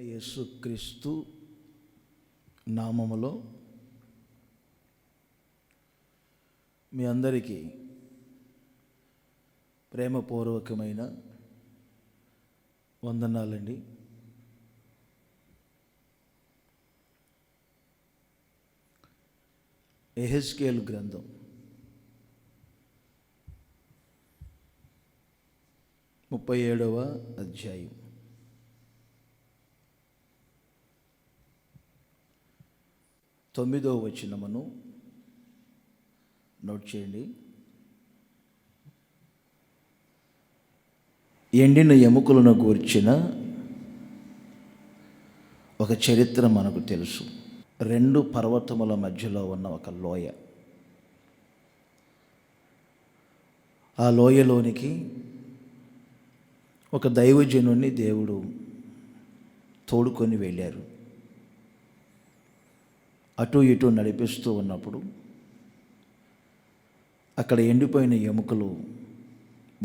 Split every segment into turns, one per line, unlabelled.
యేసుక్రీస్తు నామములో మీ అందరికీ ప్రేమపూర్వకమైన వందనాలండి. యెహెజ్కేలు గ్రంథం 37వ అధ్యాయం 9వ వచనమును నోట్ చేయండి. ఎండిన ఎముకలను గూర్చిన ఒక చరిత్ర మనకు తెలుసు. 2 పర్వతముల మధ్యలో ఉన్న ఒక లోయ. ఆ లోయలోనికి ఒక దైవజనుని దేవుడు తోడుకొని వెళ్ళారు. అటు ఇటు నడిపిస్తూ ఉన్నప్పుడు అక్కడ ఎండిపోయిన ఎముకలు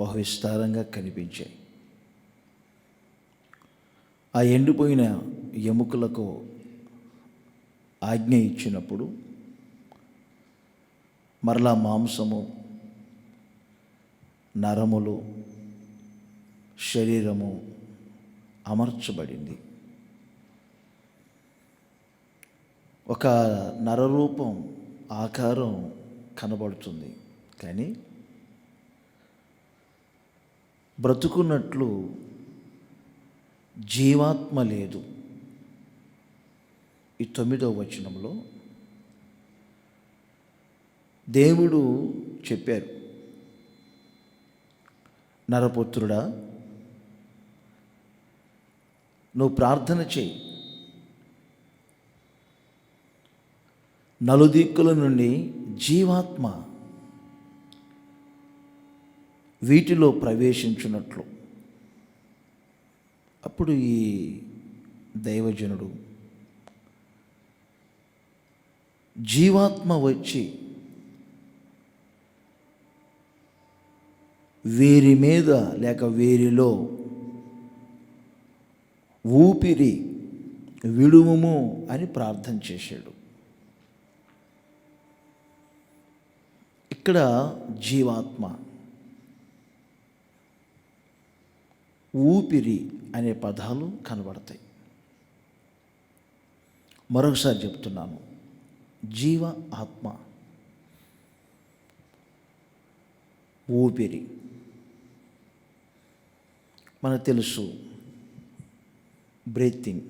బహు విస్తారంగా కనిపించాయి. ఆ ఎండిపోయిన ఎముకలకు ఆజ్ఞ ఇచ్చినప్పుడు మరలా మాంసము, నరములు, శరీరము అమర్చబడింది. ఒక నరరూపం, ఆకారం కనబడుతుంది, కానీ బ్రతుకున్నట్లు జీవాత్మ లేదు. ఈ 9వ వచనంలో దేవుడు చెప్పారు, నరపుత్రుడా, నువ్వు ప్రార్థన చేయి, నలుదిక్కుల నుండి జీవాత్మ వీటిలో ప్రవేశించున్నట్లు. అప్పుడు ఈ దైవజనుడు జీవాత్మ వచ్చి వీరి మీద లేక వీరిలో ఊపిరి విడువుము అని ప్రార్థన చేశాడు. ఇక్కడ జీవాత్మ, ఊపిరి అనే పదాలు కనబడతాయి. మరొకసారి చెప్తున్నాను, జీవ ఆత్మ, ఊపిరి. మనకు తెలుసు బ్రీతింగ్.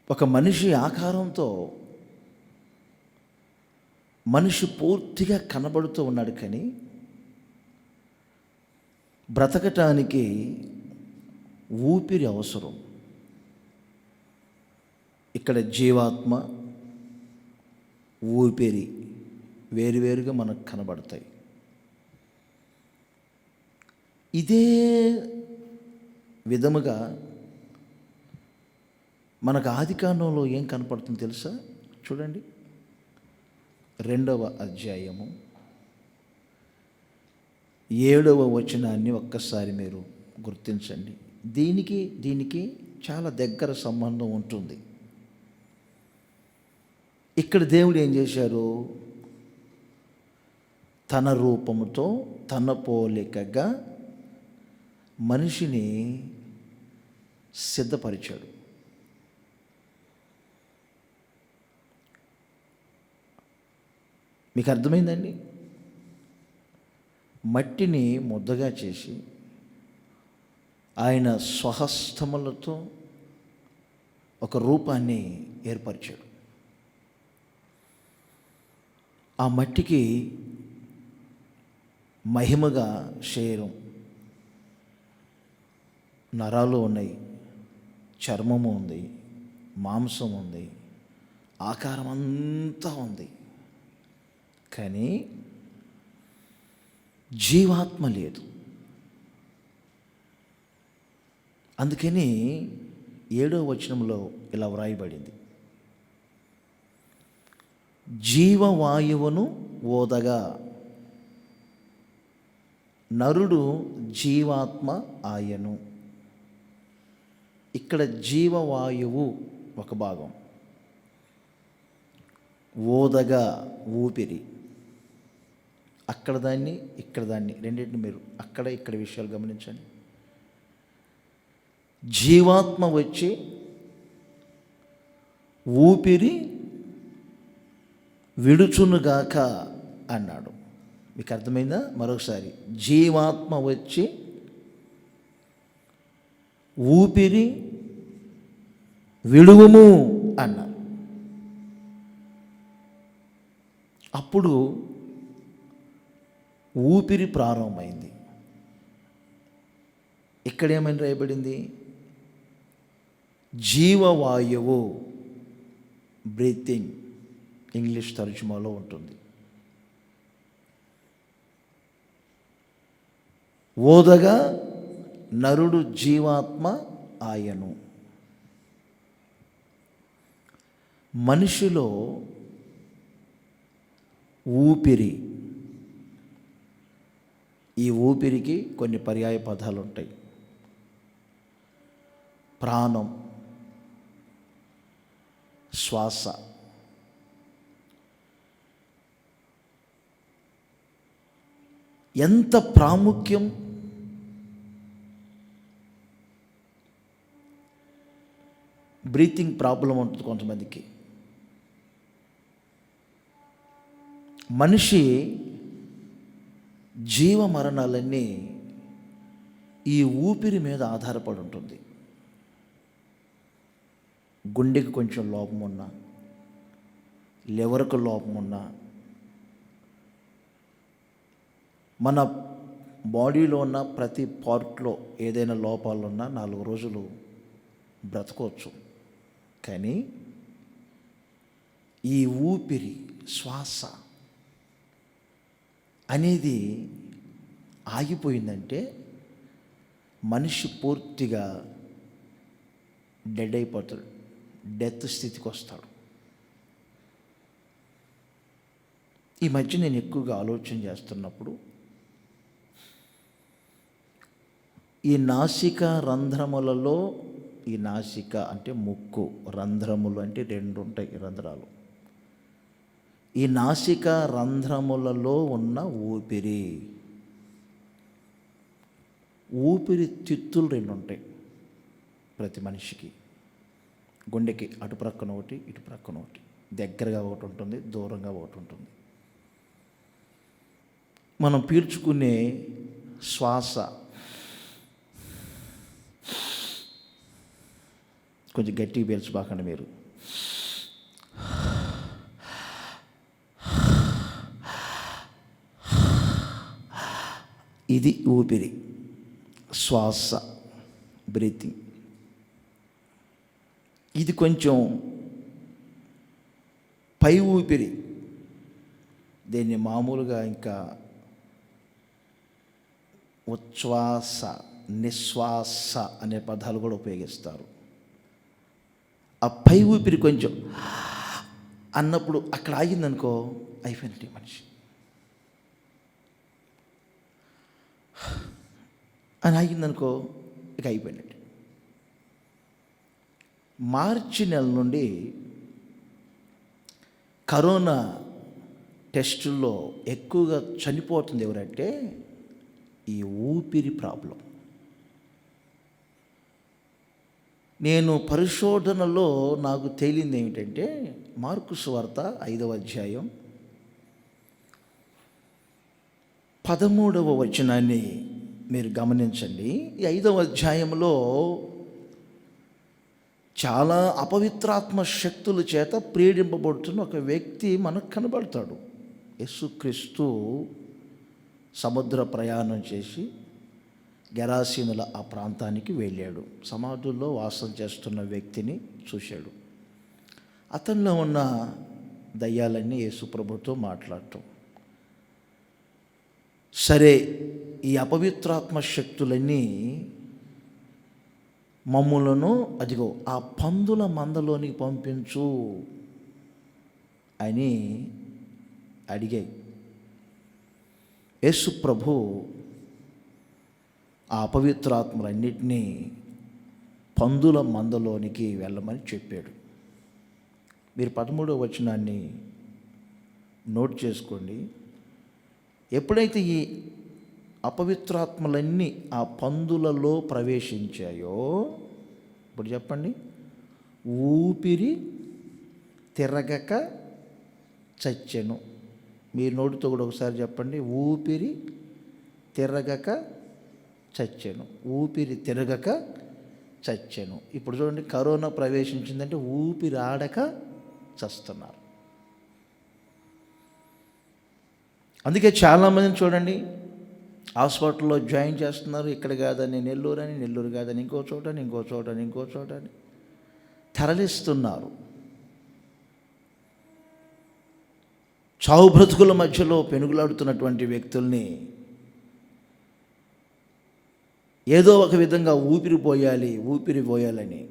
ఒక మనిషి ఆకారంతో మనిషి పూర్తిగా కనబడుతూ ఉన్నాడు, కానీ బ్రతకటానికి ఊపిరి అవసరం. ఇక్కడ జీవాత్మ, ఊపిరి వేరువేరుగా మనకు కనబడతాయి. ఇదే విధముగా మనకు ఆదికాండంలో ఏం కనపడుతుందో తెలుసా? చూడండి, 2వ అధ్యాయము 7వ వచనాన్ని ఒక్కసారి మీరు గుర్తించండి. దీనికి చాలా దగ్గర సంబంధం ఉంటుంది. ఇక్కడ దేవుడు ఏం చేశారు? తన రూపముతో తన పోలికగా మనిషిని సిద్ధపరిచాడు. మీకు అర్థమైందండి? మట్టిని ముద్దగా చేసి ఆయన స్వహస్తములతో ఒక రూపాన్ని ఏర్పరిచాడు. ఆ మట్టికి మహిమగా శరీరం, నరాలు ఉన్నాయి, చర్మము ఉంది, మాంసం ఉంది, ఆకారం అంతా ఉంది, కానీ జీవాత్మ లేదు. అందుకని 7వ వచనంలో ఇలా వ్రాయబడింది, జీవవాయువును ఓదగా నరుడు జీవాత్మ ఆయను. ఇక్కడ జీవవాయువు ఒక భాగం, ఓదగా ఊపిరి. అక్కడ దాన్ని ఇక్కడ దాన్ని రెండింటిని మీరు అక్కడ ఇక్కడ విషయాలు గమనించండి. జీవాత్మ వచ్చి ఊపిరి విడుచునుగాక అన్నాడు. మీకు అర్థమైందా? మరొకసారి, జీవాత్మ వచ్చి ఊపిరి విడువుము అన్నారు. అప్పుడు ఊపిరి ప్రారంభమైంది. ఇక్కడేమని రాయబడింది? జీవవాయువు, బ్రీతింగ్, ఇంగ్లీష్ తర్జుమాలో ఉంటుంది. ఓదగా నరుడు జీవాత్మ ఆయను. మనిషిలో ఊపిరి, ఈ ఊపిరికి కొన్ని పర్యాయ పదాలు ఉంటాయి. ప్రాణం, శ్వాస. ఎంత ప్రాముఖ్యం! బ్రీతింగ్ ప్రాబ్లం ఉంటుంది కొంతమందికి. మనిషి జీవ మరణాలన్నీ ఈ ఊపిరి మీద ఆధారపడి ఉంటుంది. గుండెకి కొంచెం లోపం ఉన్నా, లివర్కు లోపం ఉన్నా, మన బాడీలో ఉన్న ప్రతి పార్ట్లో ఏదైనా లోపాలు ఉన్నా 4 రోజులు బ్రతకవచ్చు. కానీ ఈ ఊపిరి, శ్వాస అనేది ఆగిపోయిందంటే మనిషి పూర్తిగా డెడ్ అయిపోతాడు, డెత్ స్థితికి వస్తాడు. ఈ మధ్య నేను ఎక్కువగా ఆలోచన చేస్తున్నప్పుడు ఈ నాసిక రంధ్రములలో, ఈ నాసిక అంటే ముక్కు, రంధ్రములు అంటే 2 ఉంటాయి రంధ్రాలు. ఈ నాసిక రంధ్రములలో ఉన్న ఊపిరి తిత్తులు 2 ఉంటాయి ప్రతి మనిషికి. గుండెకి అటు ప్రక్కన ఒకటి, ఇటు ప్రక్కన ఒకటి, దగ్గరగా ఒకటి ఉంటుంది, దూరంగా ఒకటి ఉంటుంది. మనం పీల్చుకునే శ్వాస కొంచెం గట్టిగా పీల్చబాకండి మీరు. ఇది ఊపిరి, శ్వాస, బ్రీతింగ్. ఇది కొంచెం పై ఊపిరి. దీన్ని మామూలుగా ఇంకా ఉచ్ఛ్వాస, నిశ్వాస అనే పదాలు కూడా ఉపయోగిస్తారు. ఆ పై ఊపిరి కొంచెం అన్నప్పుడు అక్కడ ఆగిందనుకో, అయిపోయినట్టు మనిషి అని ఆగిందనుకో, ఇక అయిపోయినట్టు. మార్చి నెల నుండి కరోనా టెస్టుల్లో ఎక్కువగా చనిపోతుంది ఎవరంటే ఈ ఊపిరి ప్రాబ్లం. నేను పరిశోధనలో నాకు తేలింది ఏమిటంటే, మార్కు సువార్త 5వ అధ్యాయం 13వ వచనాన్ని మీరు గమనించండి. ఈ 5వ అధ్యాయంలో చాలా అపవిత్రాత్మ శక్తుల చేత ప్రేరేపింపబడుతున్న ఒక వ్యక్తి మనకు కనబడతాడు. యేసుక్రీస్తు సముద్ర ప్రయాణం చేసి గెరాసీనుల ఆ ప్రాంతానికి వెళ్ళాడు. సమాధుల్లో వాసం చేస్తున్న వ్యక్తిని చూశాడు. అతనిలో ఉన్న దయ్యాలన్నీ యేసుప్రభుతో మాట్లాడటం. సరే, ఈ అపవిత్రాత్మ శక్తులన్నీ మమ్ములను అదిగో ఆ పందుల మందలోనికి పంపించు అని అడిగాయి. యేసు ప్రభు ఆ అపవిత్రాత్మలన్నిటినీ పందుల మందలోనికి వెళ్ళమని చెప్పాడు. మీరు 13వ వచనాన్ని నోట్ చేసుకోండి. ఎప్పుడైతే ఈ అపవిత్రాత్మలన్నీ ఆ పందులలో ప్రవేశించాయో, ఇప్పుడు చెప్పండి, ఊపిరి తిరగక చచ్చెను. మీరు నోటితో కూడా ఒకసారి చెప్పండి, ఊపిరి తిరగక చచ్చెను. ఊపిరి తిరగక చచ్చెను. ఇప్పుడు చూడండి, కరోనా ప్రవేశించిందంటే ఊపిరి ఆడక చస్తున్నారు. అందుకే చాలామందిని చూడండి, హాస్పిటల్లో జాయిన్ చేస్తున్నారు. ఇక్కడ కాదని నెల్లూరు అని, నెల్లూరు కాదని ఇంకో చోటని, ఇంకో చోటని, ఇంకో చోటని తరలిస్తున్నారు. చావు బ్రతుకుల మధ్యలో పెనుగులాడుతున్నటువంటి వ్యక్తుల్ని ఏదో ఒక విధంగా ఊపిరి పోయాలని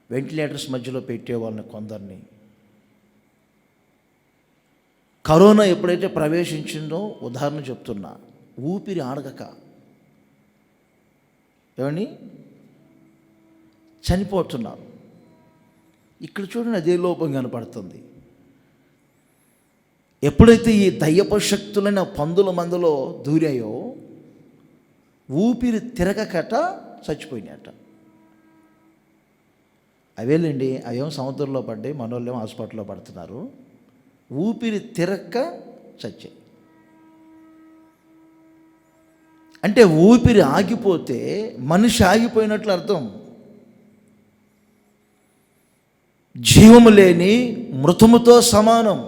వెంటిలేటర్స్ మధ్యలో పెట్టే వాళ్ళని కొందరిని. కరోనా ఎప్పుడైతే ప్రవేశించిందో, ఉదాహరణ చెప్తున్నా, ఊపిరి ఆడగక ఏమని చనిపోతున్నారు. ఇక్కడ చూడండి, అదే లోపం కనపడుతుంది. ఎప్పుడైతే ఈ దయ్యపు శక్తులైన పందుల మందలో దూరాయో, ఊపిరి తిరగకట చచ్చిపోయినాయట. అవేలేండి, అవేమో సముద్రంలో పడ్డాయి, మనోళ్ళేమో హాస్పిటల్లో పడుతున్నారు. ఊపిరి తిరక్క చచ్చాయి. అంటే ఊపిరి ఆగిపోతే మనిషి ఆగిపోయినట్లు అర్థం. జీవము లేని మృతముతో సమానం.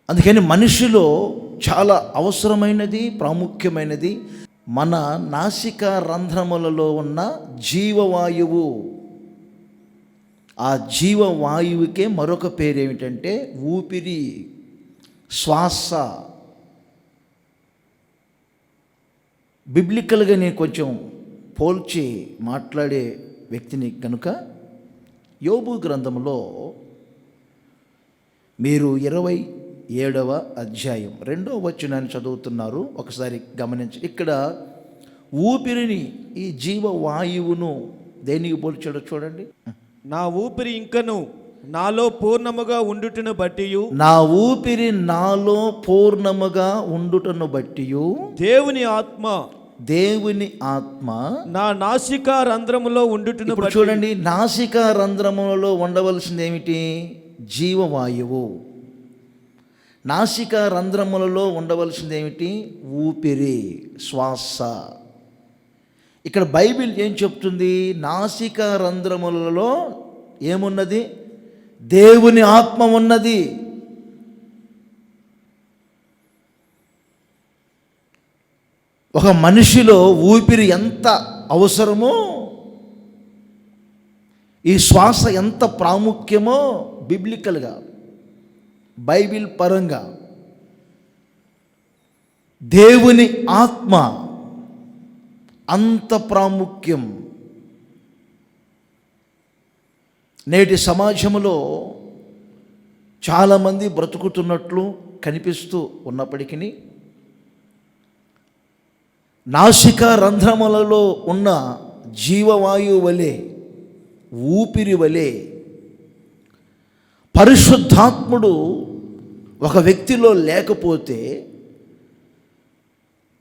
అందుకని మనిషిలో చాలా అవసరమైనది, ప్రాముఖ్యమైనది మన నాసికా రంధ్రములలో ఉన్న జీవవాయువు. ఆ జీవవాయువుకే మరొక పేరు ఏమిటంటే ఊపిరి, శ్వాస. బిబ్లికల్గా నేను కొంచెం పోల్చి మాట్లాడే వ్యక్తిని కనుక, యోబు గ్రంథంలో మీరు 27వ అధ్యాయం 2వ వచనాన్ని చదువుతున్నారు. ఒకసారి గమనించి, ఇక్కడ ఊపిరిని, ఈ జీవవాయువును దేనికి పోల్చాడో చూడండి.
నా ఊపిరి ఇంకను నాలో పూర్ణముగా ఉండుటను బట్టియు,
నా ఊపిరి నాలో పూర్ణముగా ఉండుటను బట్టియు,
దేవుని ఆత్మ నా నాసికా రంధ్రములో ఉండుటను.
ఇప్పుడు చూడండి, నాసికా రంధ్రములలో ఉండవలసింది ఏమిటి? జీవవాయువు. నాసికా రంధ్రములలో ఉండవలసింది ఏమిటి? ఊపిరి, శ్వాస. ఇక్కడ బైబిల్ ఏం చెప్తుంది? నాసికా రంధ్రములలో ఏమున్నది? దేవుని ఆత్మ ఉన్నది. ఒక మనిషిలో ఊపిరి ఎంత అవసరమో, ఈ శ్వాస ఎంత ప్రాముఖ్యమో బిబ్లికల్గా, బైబిల్ పరంగా దేవుని ఆత్మ అంత ప్రాముఖ్యం. నేటి సమాజంలో చాలామంది బ్రతుకుతున్నట్లు కనిపిస్తూ ఉన్నప్పటికీ, నాసికా రంధ్రములలో ఉన్న జీవవాయువు వలె, ఊపిరి వలె పరిశుద్ధాత్ముడు ఒక వ్యక్తిలో లేకపోతే,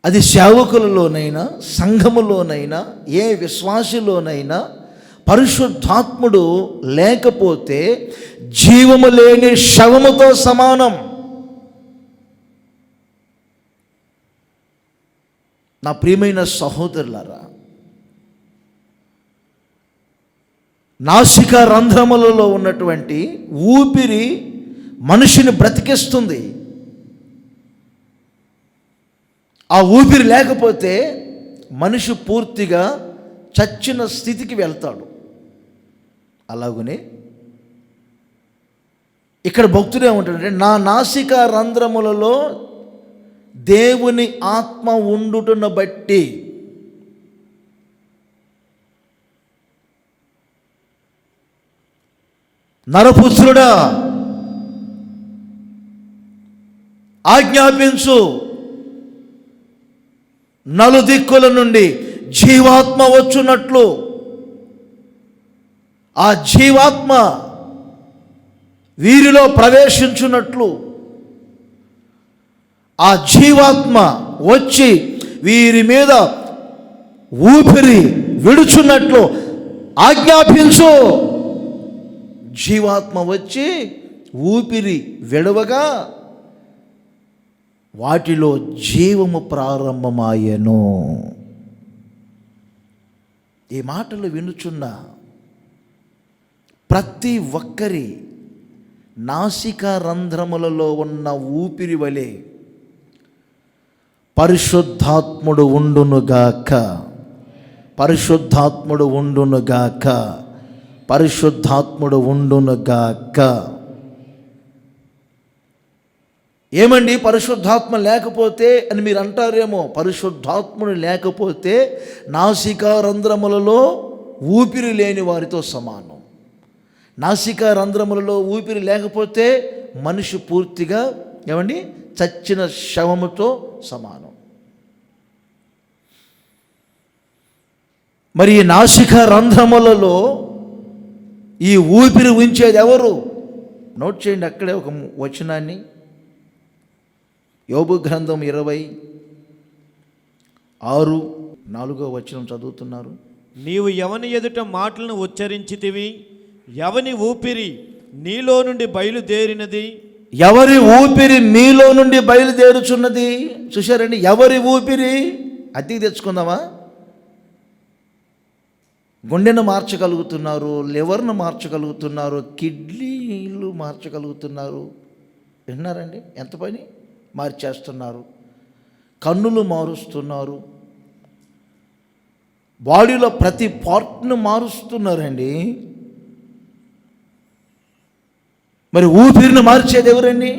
అది సేవకులలోనైనా, సంఘములోనైనా, ఏ విశ్వాసిలోనైనా పరిశుద్ధాత్ముడు లేకపోతే జీవము లేని శవముతో సమానం. నా ప్రియమైన సహోదరులారా, నాసికా రంధ్రములలో ఉన్నటువంటి ఊపిరి మనిషిని బ్రతికిస్తుంది. ఆ ఊపిరి లేకపోతే మనిషి పూర్తిగా చచ్చిన స్థితికి వెళ్తాడు. అలాగనే ఇక్కడ భక్తుడు ఏమంటాడంటే, నా నాసికా రంధ్రములలో దేవుని ఆత్మ ఉండుటను బట్టి. నరపుత్రుడా, ఆజ్ఞాపించు. నలుదిక్కుల నుండి జీవాత్మ వచ్చున్నట్లు ఆ జీవాత్మ వీరిలో ప్రవేశించున్నట్లు, ఆ జీవాత్మ వచ్చి వీరి మీద ఊపిరి విడుచున్నట్లు ఆజ్ఞాపించు. జీవాత్మ వచ్చి ఊపిరి విడవగా వాటిలో జీవము ప్రారంభమాయెను. ఈ మాటలు వినుచున్న ప్రతి ఒక్కరి నాసిక రంధ్రములలో ఉన్న ఊపిరి వలె పరిశుద్ధాత్ముడు ఉండునుగాక, పరిశుద్ధాత్ముడు ఉండునుగాక, పరిశుద్ధాత్ముడు ఉండునుగాక. ఏమండి పరిశుద్ధాత్మ లేకపోతే అని మీరు అంటారేమో. పరిశుద్ధాత్ముడు లేకపోతే నాసికా రంధ్రములలో ఊపిరి లేని వారితో సమానం. నాసికా రంధ్రములలో ఊపిరి లేకపోతే మనిషి పూర్తిగా ఏమండి చచ్చిన శవముతో సమానం. మరి ఈ నాసికా రంధ్రములలో ఈ ఊపిరి ఉంచేది ఎవరు? నోట్ చేయండి అక్కడే ఒక వచనాన్ని. యోబు గ్రంథం 26:4 వచనం చదువుతున్నారు.
నీవు ఎవని ఎదుట మాటలను ఉచ్చరించితివి, ఎవని ఊపిరి నీలో నుండి బయలుదేరినది?
ఎవరి ఊపిరి మీలో నుండి బయలుదేరుచున్నది? చూశారండి, ఎవరి ఊపిరి? అద్దెకి తెచ్చుకుందామా? గుండెను మార్చగలుగుతున్నారు, లివర్ను మార్చగలుగుతున్నారు, కిడ్నీలు మార్చగలుగుతున్నారు. విన్నారండి ఎంత పని మార్చేస్తున్నారు. కన్నులు మారుస్తున్నారు, బాడీలో ప్రతి పార్ట్ను మారుస్తున్నారండి. మరి ఊపిరిని మార్చేది ఎవరండి?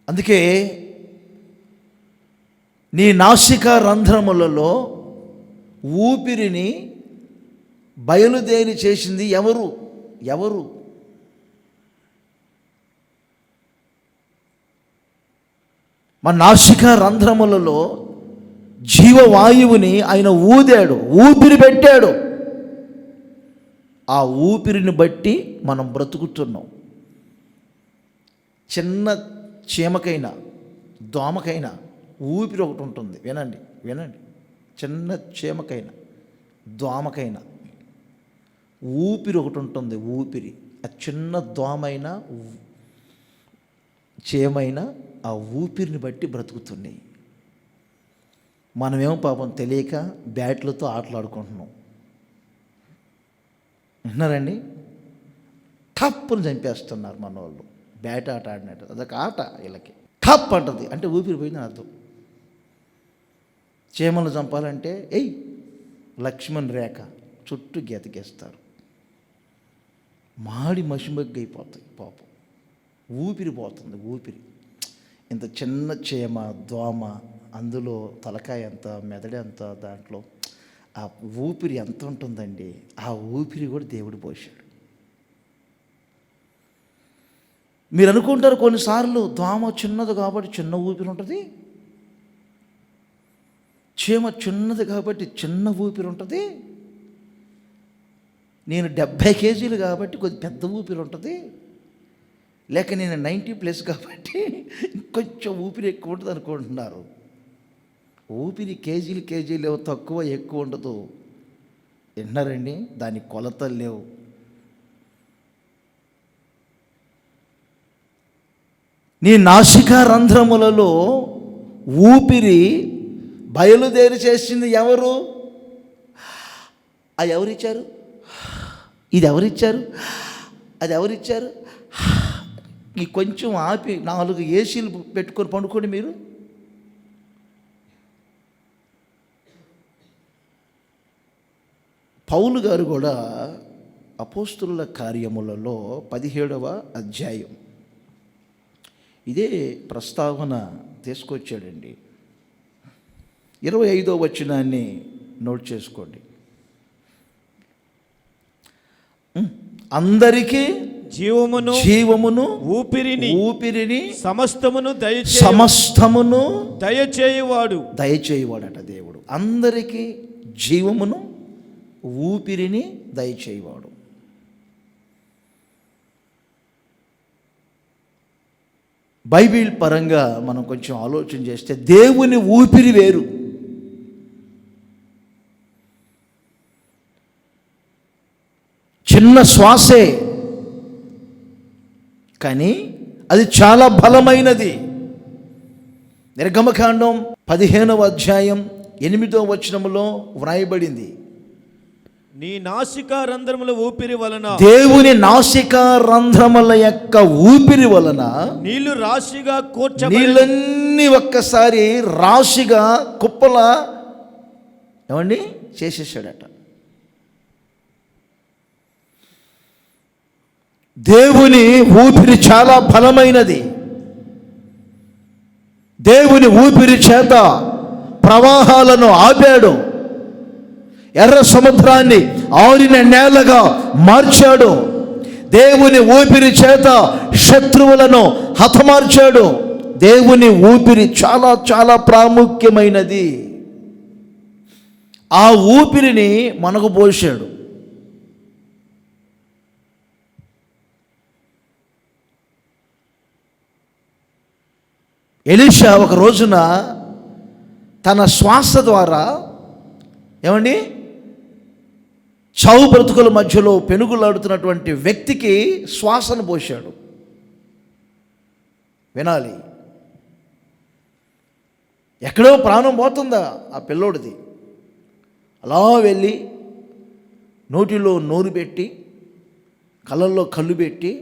అందుకే నీ నాసిక రంధ్రములలో ఊపిరిని బయలుదేరి చేసింది ఎవరు? ఎవరు? మన నాసిక రంధ్రములలో జీవవాయువుని ఆయన ఊదాడు, ఊపిరి పెట్టాడు. ఆ ఊపిరిని బట్టి మనం బ్రతుకుతున్నాం. చిన్న చీమకైనా దోమకైనా ఊపిరి ఒకటి ఉంటుంది. వినండి వినండి, చిన్న చీమకైనా దోమకైనా ఊపిరి ఒకటి ఉంటుంది. ఊపిరి ఆ చిన్న దోమైనా చీమైనా ఆ ఊపిరిని బట్టి బ్రతుకుతున్నాయి. మనమేమో పాపం తెలియక బ్యాట్లతో ఆటలాడుకుంటున్నాం. విన్నారండి? టప్పును చంపేస్తున్నారు మన వాళ్ళు. బ్యాట్ ఆట ఆడినట్టు అదొక ఆట. వీళ్ళకి టప్ అంటది అంటే ఊపిరి పోయిందని అర్థం. చీమలు చంపాలంటే లక్ష్మణ్ రేఖ చుట్టూ గీతకేస్తారు. మాడి మసిమగ్గి అయిపోతాయి పాపం. ఊపిరి పోతుంది. ఊపిరి ఇంత చిన్న చీమ దోమ, అందులో తలకాయ ఎంత, మెదడు ఎంత, దాంట్లో ఆ ఊపిరి ఎంత ఉంటుందండి. ఆ ఊపిరి కూడా దేవుడు పోశాడు. మీరు అనుకుంటారు కొన్నిసార్లు దోమ చిన్నది కాబట్టి చిన్న ఊపిరి ఉంటుంది, చీమ చిన్నది కాబట్టి చిన్న ఊపిరి ఉంటుంది, నేను 70 కేజీలు కాబట్టి కొద్ది పెద్ద ఊపిరి ఉంటుంది, లేక నేను 90+ కాబట్టి ఇంకొంచెం ఊపిరి ఎక్కువ ఉంటుంది అనుకుంటున్నారు. ఊపిరి కేజీలు తక్కువ ఎక్కువ ఉండదు. విన్నారండి? దాని కొలతలు లేవు. నీ నాసికా రంధ్రములలో ఊపిరి బయలుదేరి చేసింది ఎవరు? అది ఎవరిచ్చారు? ఇది ఎవరిచ్చారు? అది ఎవరిచ్చారు? ఈ కొంచెం ఆపి 4 ఏసీలు పెట్టుకొని పండుకోండి మీరు. పౌలు గారు కూడా అపోస్తుల కార్యములలో 17వ అధ్యాయం ఇదే ప్రస్తావన తీసుకొచ్చాడండి. 25వ వచనాన్ని నోట్ చేసుకోండి. అందరికీ జీవమును
ఊపిరిని సమస్తమును
దయచేయువాడట దేవుడు. అందరికీ జీవమును ఊపిరిని దయచేయువాడు. బైబిల్ పరంగా మనం కొంచెం ఆలోచన చేస్తే దేవుని ఊపిరి వేరు. చిన్న శ్వాసే, కానీ అది చాలా బలమైనది. నిర్గమకాండం 15వ అధ్యాయం 8వ వచనములో వ్రాయబడింది,
నీ నాసికా రంధ్రముల ఊపిరి వలన,
దేవుని నాసికా రంధ్రముల యొక్క ఊపిరి వలన
నీళ్లు రాశిగా
నీళ్ళన్నీ ఒక్కసారి రాశిగా కుప్పల ఏమండి చేసేసాడట. దేవుని ఊపిరి చాలా బలమైనది. దేవుని ఊపిరి చేత ప్రవాహాలను ఆపాడు. ఎర్ర సముద్రాన్ని ఆరిన నేలగా మార్చాడు. దేవుని ఊపిరి చేత శత్రువులను హతమార్చాడు. దేవుని ఊపిరి చాలా చాలా ప్రాముఖ్యమైనది. ఆ ఊపిరిని మనకు పోశాడు. ఎలీషా ఒక రోజున తన శ్వాస ద్వారా ఏమండి చావు బ్రతుకుల మధ్యలో పెనుగులాడుతున్నటువంటి వ్యక్తికి శ్వాసను పోశాడు. వినాలి, ఎక్కడో ప్రాణం పోతుందా ఆ పిల్లోడిది. అలా వెళ్ళి నోటిలో నోరు పెట్టి కళ్ళల్లో కళ్ళు పెట్టి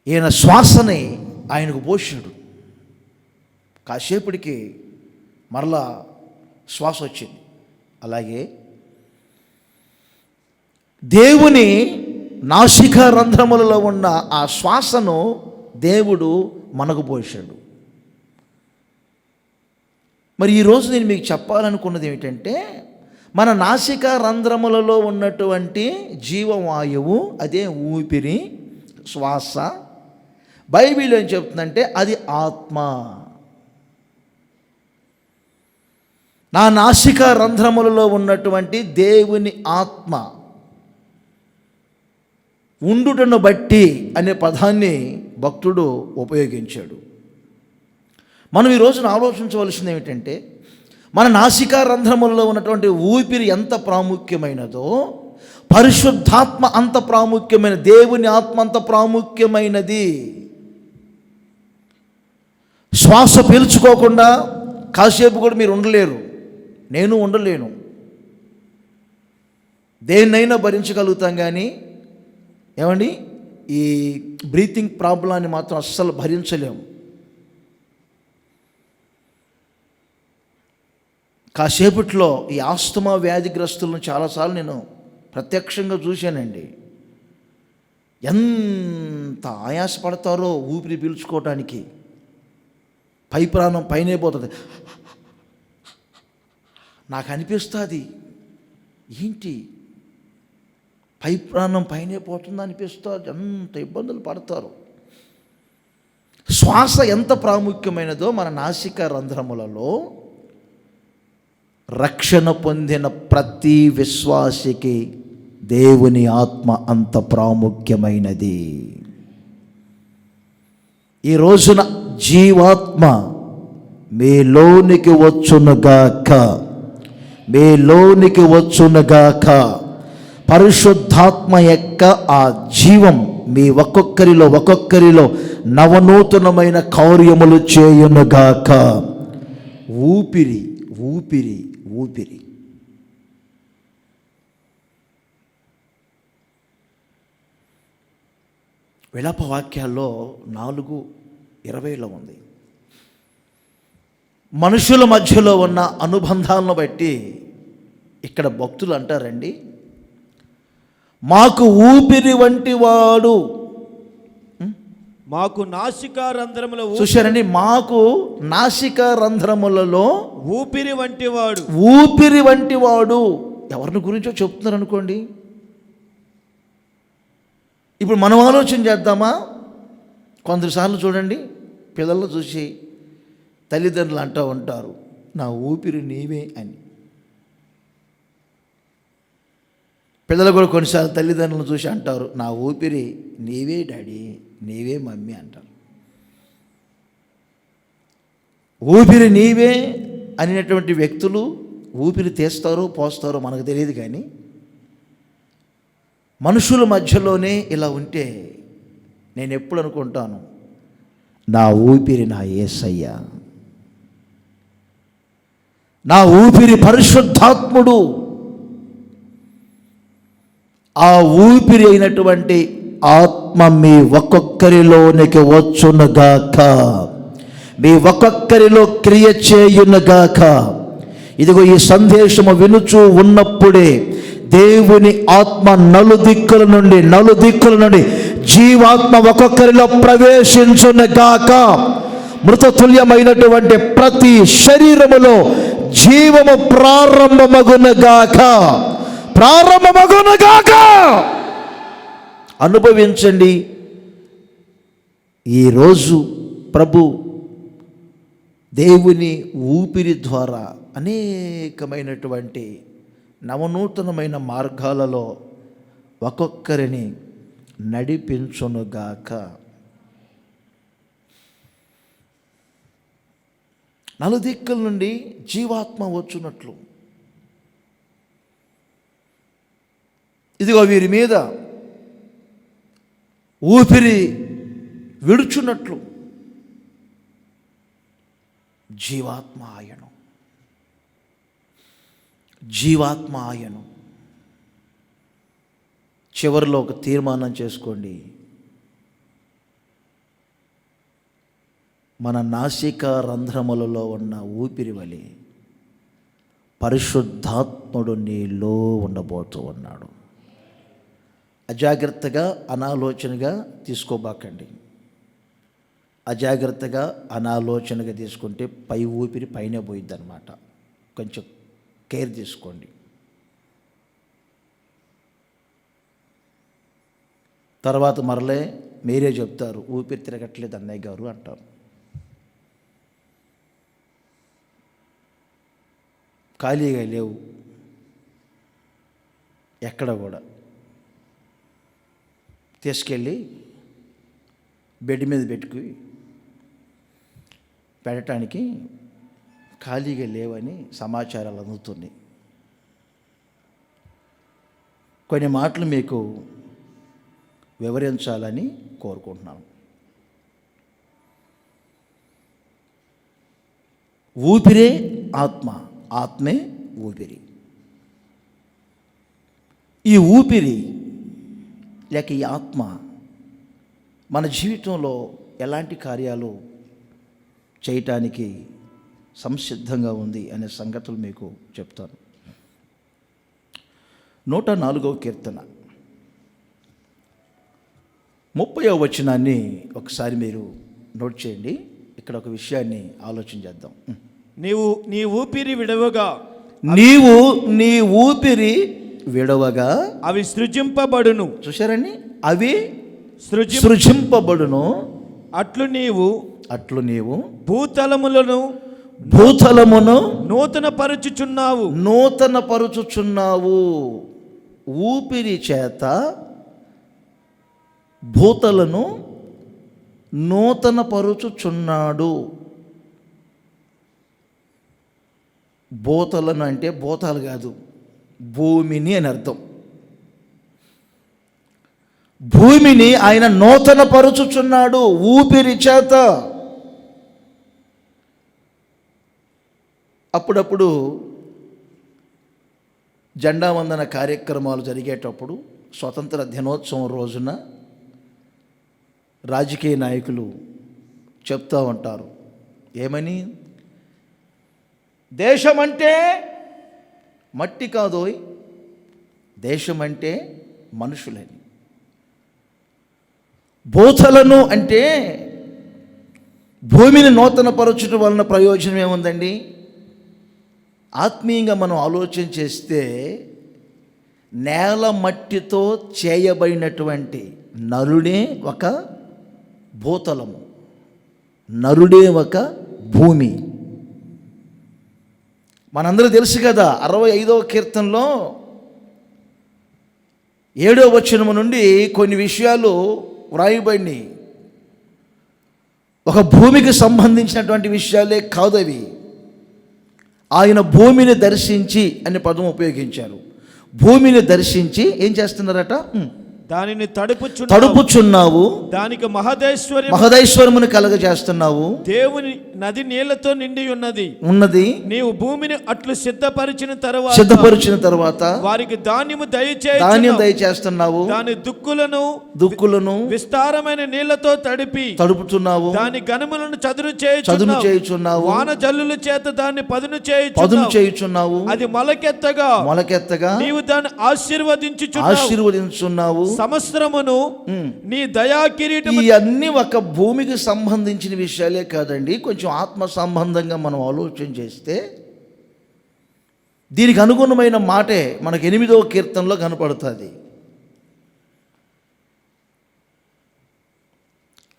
ఈయన శ్వాసని ఆయనకు పోశాడు. కాసేపటికి మరలా శ్వాస వచ్చింది. అలాగే దేవుని నాసికా రంధ్రములలో ఉన్న ఆ శ్వాసను దేవుడు మనకు పోశాడు. మరి ఈరోజు నేను మీకు చెప్పాలనుకున్నది ఏమిటంటే, మన నాసికా రంధ్రములలో ఉన్నటువంటి జీవవాయువు, అదే ఊపిరి, శ్వాస, బైబిల్ ఏం చెప్తుందంటే అది ఆత్మ. నా నాసికా రంధ్రములలో ఉన్నటువంటి దేవుని ఆత్మ ఉండుటను బట్టి అనే పదాన్ని భక్తుడు ఉపయోగించాడు. మనం ఈ రోజున ఆలోచించవలసింది ఏమిటంటే, మన నాసికా రంధ్రములలో ఉన్నటువంటి ఊపిరి ఎంత ప్రాముఖ్యమైనదో, పరిశుద్ధాత్మ అంత ప్రాముఖ్యమైన, దేవుని ఆత్మ అంత ప్రాముఖ్యమైనది. శ్వాస పీల్చుకోకుండా కాసేపు కూడా మీరు ఉండలేరు, నేను ఉండలేను. దేన్నైనా భరించగలుగుతాం, కానీ ఏమండి ఈ బ్రీతింగ్ ప్రాబ్లాన్ని మాత్రం అస్సలు భరించలేము. కాసేపట్లో ఈ ఆస్తమా వ్యాధిగ్రస్తులను చాలాసార్లు నేను ప్రత్యక్షంగా చూశానండి. ఎంత ఆయాసపడతారో ఊపిరి పీల్చుకోవటానికి. పై ప్రాణం పైనే పోతుంది. నాకు అనిపిస్తుంది, ఏంటి పై ప్రాణం పైనే పోతుంది అనిపిస్తుంది. ఎంత ఇబ్బందులు పడతారు. శ్వాస ఎంత ప్రాముఖ్యమైనదో మన నాసికా రంధ్రములలో రక్షణ పొందిన ప్రతి విశ్వాసికి దేవుని ఆత్మ అంత ప్రాముఖ్యమైనది. ఈ రోజున జీవాత్మ మీలోనికి వచ్చునుగాక, మీలోనికి వచ్చునుగాక. పరిశుద్ధాత్మ యొక్క ఆ జీవం మీ ఒక్కొక్కరిలో నవనూతనమైన కార్యములు చేయునుగాక. ఊపిరి ఊపిరి ఊపిరి. విలాప వాక్యాల్లో 4:20 ఉంది. మనుషుల మధ్యలో ఉన్న అనుబంధాలను బట్టి ఇక్కడ భక్తులు అంటారండి, మాకు ఊపిరి వంటి వాడు.
మాకు నాసికా రంధ్రముల,
చూశారండి, మాకు నాసికా రంధ్రములలో
ఊపిరి వంటి వాడు,
ఊపిరి వంటి వాడు. ఎవరిని గురించో చెప్తున్నారు అనుకోండి. ఇప్పుడు మనం ఆలోచన చేద్దామా? కొందరిసార్లు చూడండి, పిల్లలు చూసి తల్లిదండ్రులు అంటూ ఉంటారు, నా ఊపిరి నీవే అని. పిల్లలు కూడా కొన్నిసార్లు తల్లిదండ్రులను చూసి అంటారు, నా ఊపిరి నీవే డాడీ, నీవే మమ్మీ అంటారు. ఊపిరి నీవే అనేటువంటి వ్యక్తులు ఊపిరి తీస్తారో పోస్తారో మనకు తెలియదు, కానీ మనుషుల మధ్యలోనే ఇలా ఉంటే నేను ఎప్పుడు అనుకుంటాను, నా ఊపిరి నా యేసయ్య, నా ఊపిరి పరిశుద్ధాత్ముడు. ఆ ఊపిరి అయినటువంటి ఆత్మ మీ ఒక్కొక్కరిలోనికి వచ్చునుగాక, మీ ఒక్కొక్కరిలో క్రియ చేయునుగాక. ఇదిగో ఈ సందేశము వినుచూ ఉన్నప్పుడే దేవుని ఆత్మ నలుదిక్కుల నుండి జీవాత్మ ఒక్కొక్కరిలో ప్రవేశించునుగాక. మృతతుల్యమైనటువంటి ప్రతి శరీరములో జీవము ప్రారంభమగునుగాక. అనుభవించండి. ఈరోజు ప్రభు దేవుని ఊపిరి ద్వారా అనేకమైనటువంటి నవనూతనమైన మార్గాలలో ఒక్కొక్కరిని నడిపించునుగాక. నలుదిక్కుల నుండి జీవాత్మ వచ్చునట్లు, ఇదిగో వీరి మీద ఊపిరి విడుచున్నట్లు జీవాత్మ ఆయను. చివరిలో ఒక తీర్మానం చేసుకోండి, మన నాసిక రంధ్రములలో ఉన్న ఊపిరి వలె పరిశుద్ధాత్ముడు నీలో ఉండబోతూ ఉన్నాడు. అజాగ్రత్తగా అనాలోచనగా తీసుకోబాకండి. అజాగ్రత్తగా అనాలోచనగా తీసుకుంటే పై ఊపిరి పైన పోయిద్ది అన్నమాట. కొంచెం కేర్ తీసుకోండి. తర్వాత మరలే మీరే చెప్తారు, ఊపిరి తిరగట్లేదు అన్నయ్య గారు అంటారు. ఖాళీగా లేవు ఎక్కడ కూడా. తీసుకెళ్ళి బెడ్ మీద పెట్టడానికి ఖాళీగా లేవని సమాచారాలు అందుతున్నాయి. కొన్ని మాటలు మీకు వివరించాలని కోరుకుంటున్నాను. ఊపిరే ఆత్మ, ఆత్మే ఊపిరి. ఈ ఊపిరి లేక ఈ ఆత్మ మన జీవితంలో ఎలాంటి కార్యాలు చేయటానికి సంసిద్ధంగా ఉంది అనే సంగతులు మీకు చెప్తాను. 104వ కీర్తన 30వ వచనాన్ని ఒకసారి మీరు నోట్ చేయండి. ఇక్కడ ఒక విషయాన్ని ఆలోచన చేద్దాం.
నీవు నీ ఊపిరి విడవగా అవి సృజింపబడును.
చూశారండి, అవి సృజింపబడును.
అట్లు నీవు
భూతలమును
నూతన
పరుచుచున్నావు. ఊపిరి చేత భూతలను నూతన పరుచుచున్నాడు. భూతలను అంటే భూతాలు కాదు, భూమిని అని అర్థం. భూమిని ఆయన నూతన పరుచుచున్నాడు ఊపిరి చేత. అప్పుడప్పుడు జెండా వందన కార్యక్రమాలు జరిగేటప్పుడు స్వతంత్ర దినోత్సవం రోజున రాజకీయ నాయకులు చెప్తూ ఉంటారు, ఏమని? దేశమంటే మట్టి కాదోయ్, దేశమంటే మనుషులని. భూతలను అంటే భూమిని నూతన పరచుట వలన ప్రయోజనం ఏముందండి? ఆత్మీయంగా మనం ఆలోచన చేస్తే నేల మట్టితో చేయబడినటువంటి నరుడే ఒక భూతలము, నరుడే ఒక భూమి. మనందరూ తెలుసు కదా, 65వ కీర్తనలో 7వ వచనము నుండి కొన్ని విషయాలు వ్రాయబడినాయి. ఒక భూమికి సంబంధించినటువంటి విషయాలే కాదవి. ఆయన భూమిని దర్శించి అనే పదం ఉపయోగించారు. భూమిని దర్శించి ఏం చేస్తున్నారట?
దానిని
తడుపుచున్నావు,
దానికి
మహదైశ్వర్యమును కలగజేస్తున్నావు.
దేవుని నది నీళ్లతో నిండి ఉన్నది. నీవు భూమిని అట్లు సిద్ధపరిచిన తర్వాత వారికి ధాన్యము దయచేస్తున్నావు. దాని దుక్కులను విస్తారమైన నీళ్లతో
తడుపుతున్నావు.
దాని గనుములను చదును
చేయుచున్నావు.
వాన జల్లుల చేత దాన్ని పదును
చేయుచున్నావు.
అది మొలకెత్తగా నీవు దాన్ని ఆశీర్వదించుచున్నావు. సంవత్సరమును నీ దయా కిరీటం.
ఇవన్నీ ఒక భూమికి సంబంధించిన విషయాలే కాదండి. కొంచెం ఆత్మ సంబంధంగా మనం ఆలోచన చేస్తే దీనికి అనుగుణమైన మాటే మనకు 8వ కీర్తనలో కనపడుతుంది.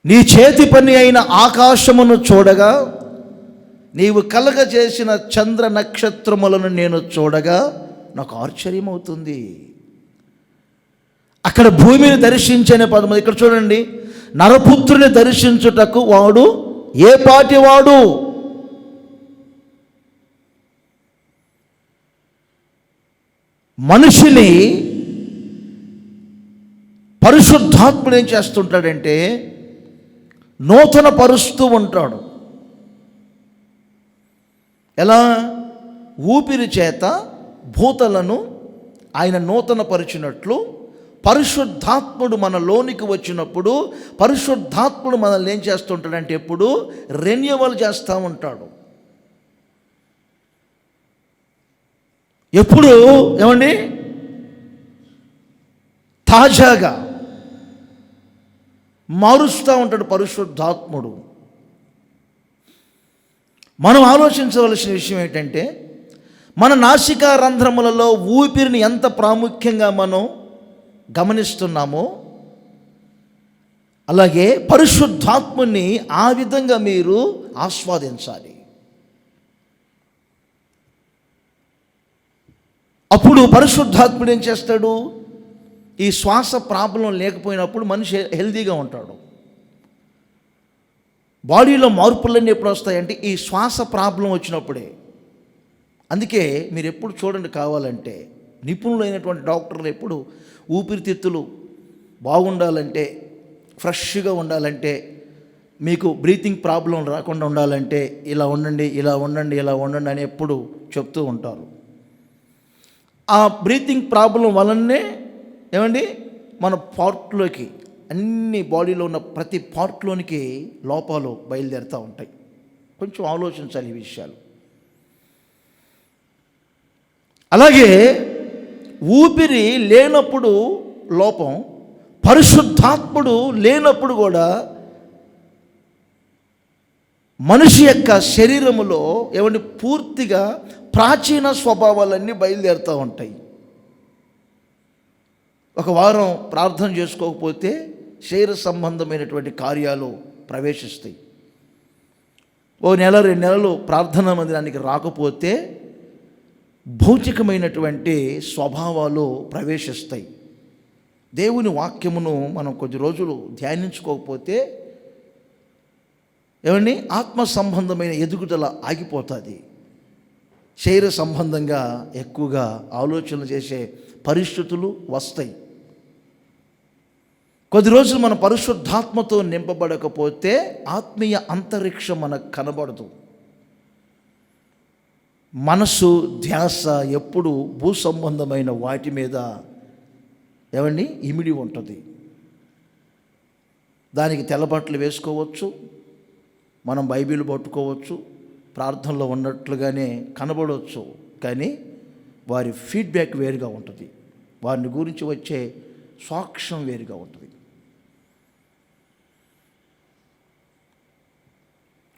నీ చేతి పని అయిన ఆకాశమును చూడగా, నీవు కలగజేసిన చంద్ర నక్షత్రములను నేను చూడగా నాకు ఆశ్చర్యమవుతుంది. అక్కడ భూమిని దర్శించనే పదం. ఇక్కడ చూడండి, నరపుత్రుని దర్శించుటకు వాడు ఏ పాటి వాడు? మనిషిని పరిశుద్ధాత్ముడు ఏం చేస్తుంటాడంటే నూతన పరుస్తూ ఉంటాడు. ఎలా? ఊపిరి చేత భూతలను ఆయన నూతన పరిచినట్లు పరిశుద్ధాత్ముడు మన లోనికి వచ్చినప్పుడు పరిశుద్ధాత్ముడు మనల్ని ఏం చేస్తుంటాడంటే ఎప్పుడు రెన్యువల్ చేస్తూ ఉంటాడు. ఎప్పుడు ఏమండి? తాజాగా మారుస్తూ ఉంటాడు పరిశుద్ధాత్ముడు. మనం ఆలోచించవలసిన విషయం ఏంటంటే, మన నాసికా రంధ్రములలో ఊపిరిని ఎంత ప్రాముఖ్యంగా మనం గమనిస్తున్నామో, అలాగే పరిశుద్ధాత్ముని ఆ విధంగా మీరు ఆస్వాదించాలి. అప్పుడు పరిశుద్ధాత్ముడు ఏం చేస్తాడు? ఈ శ్వాస ప్రాబ్లం లేకపోయినప్పుడు మనిషి హెల్తీగా ఉంటాడు. బాడీలో మార్పులన్నీ ఎప్పుడు వస్తాయంటే ఈ శ్వాస ప్రాబ్లం వచ్చినప్పుడే. అందుకే మీరు ఎప్పుడు చూడండి, కావాలంటే నిపుణులైనటువంటి డాక్టర్లు ఎప్పుడు ఊపిరితిత్తులు బాగుండాలంటే, ఫ్రెష్గా ఉండాలంటే, మీకు బ్రీతింగ్ ప్రాబ్లం రాకుండా ఉండాలంటే ఇలా ఉండండి, ఇలా ఉండండి, ఇలా ఉండండి అని ఎప్పుడు చెప్తూ ఉంటారు. ఆ బ్రీతింగ్ ప్రాబ్లం వలనే ఏమండి మన పార్ట్లోకి, అన్ని బాడీలో ఉన్న ప్రతి పార్ట్లోనికి లోపాలు బయలుదేరుతూ ఉంటాయి. కొంచెం ఆలోచించాలి ఈ విషయాలు. అలాగే ఊపిరి లేనప్పుడు లోపం, పరిశుద్ధాత్ముడు లేనప్పుడు కూడా మనిషి యొక్క శరీరములో ఏమంటే పూర్తిగా ప్రాచీన స్వభావాలన్నీ బయలుదేరుతూ ఉంటాయి. ఒక వారం ప్రార్థన చేసుకోకపోతే శరీర సంబంధమైనటువంటి కార్యాలు ప్రవేశిస్తాయి. ఓ నెల 2 నెలలు ప్రార్థనా మందిరానికి రాకపోతే భౌతికమైనటువంటి స్వభావాలు ప్రవేశిస్తాయి. దేవుని వాక్యమును మనం కొద్ది రోజులు ధ్యానించుకోకపోతే ఏమండి ఆత్మ సంబంధమైన ఎదుగుదల ఆగిపోతుంది. శరీర సంబంధంగా ఎక్కువగా ఆలోచనలు చేసే పరిస్థితులు వస్తాయి. కొద్ది రోజులు మన పరిశుద్ధాత్మతో నింపబడకపోతే ఆత్మీయ అంతరిక్షం మనకు కనబడదు. మనసు ధ్యాస ఎప్పుడు భూ సంబంధమైన వాటి మీద ఏమండి ఇమిడి ఉంటుంది. దానికి తెల్లబట్టలు వేసుకోవచ్చు, మనం బైబిల్ పట్టుకోవచ్చు, ప్రార్థనలో ఉన్నట్లుగానే కనబడవచ్చు, కానీ వారి ఫీడ్బ్యాక్ వేరుగా ఉంటుంది, వారిని గురించి వచ్చే సాక్ష్యం వేరుగా ఉంటుంది.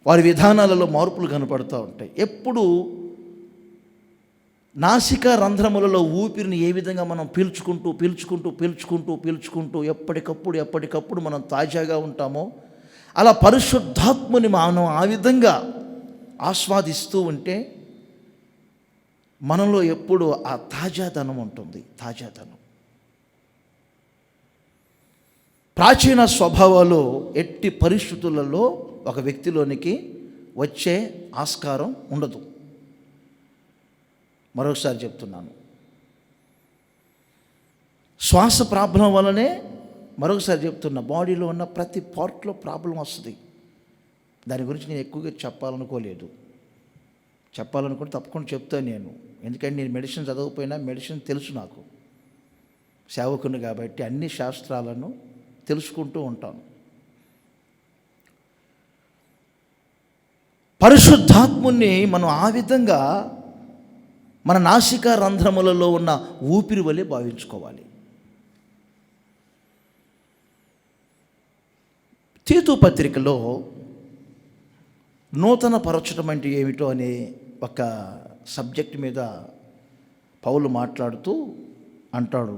వారి విధానాలలో మార్పులు కనపడుతూ ఉంటాయి. ఎప్పుడు నాసికా రంధ్రములలో ఊపిరిని ఏ విధంగా మనం పీల్చుకుంటూ ఎప్పటికప్పుడు మనం తాజాగా ఉంటామో, అలా పరిశుద్ధాత్ముని మనం ఆ విధంగా ఆస్వాదిస్తూ ఉంటే మనలో ఎప్పుడు ఆ తాజాదనం ఉంటుంది. తాజాదనం. ప్రాచీన స్వభావాలు ఎట్టి పరిస్థితులలో ఒక వ్యక్తిలోనికి వచ్చే ఆస్కారం ఉండదు. మరొకసారి చెప్తున్నాను, శ్వాస ప్రాబ్లం వల్లనే, మరొకసారి చెప్తున్నా, బాడీలో ఉన్న ప్రతి పార్ట్లో ప్రాబ్లం వస్తుంది. దాని గురించి నేను ఎక్కువగా చెప్పాలనుకోలేదు. చెప్పాలనుకుంటే తప్పకుండా చెప్తాను నేను. ఎందుకంటే నేను మెడిసిన్ చదవకపోయినా మెడిసిన్ తెలుసు. నాకు సేవకుని కాబట్టి అన్ని శాస్త్రాలను తెలుసుకుంటూ ఉంటాను. పరిశుద్ధాత్ముని మనం ఆ విధంగా మన నాసికా రంధ్రములలో ఉన్న ఊపిరి వలె భావించుకోవాలి. తీతు పత్రికలో నూతన పరచడం అంటే ఏమిటో అనే ఒక సబ్జెక్ట్ మీద పౌలు మాట్లాడుతూ అంటాడు.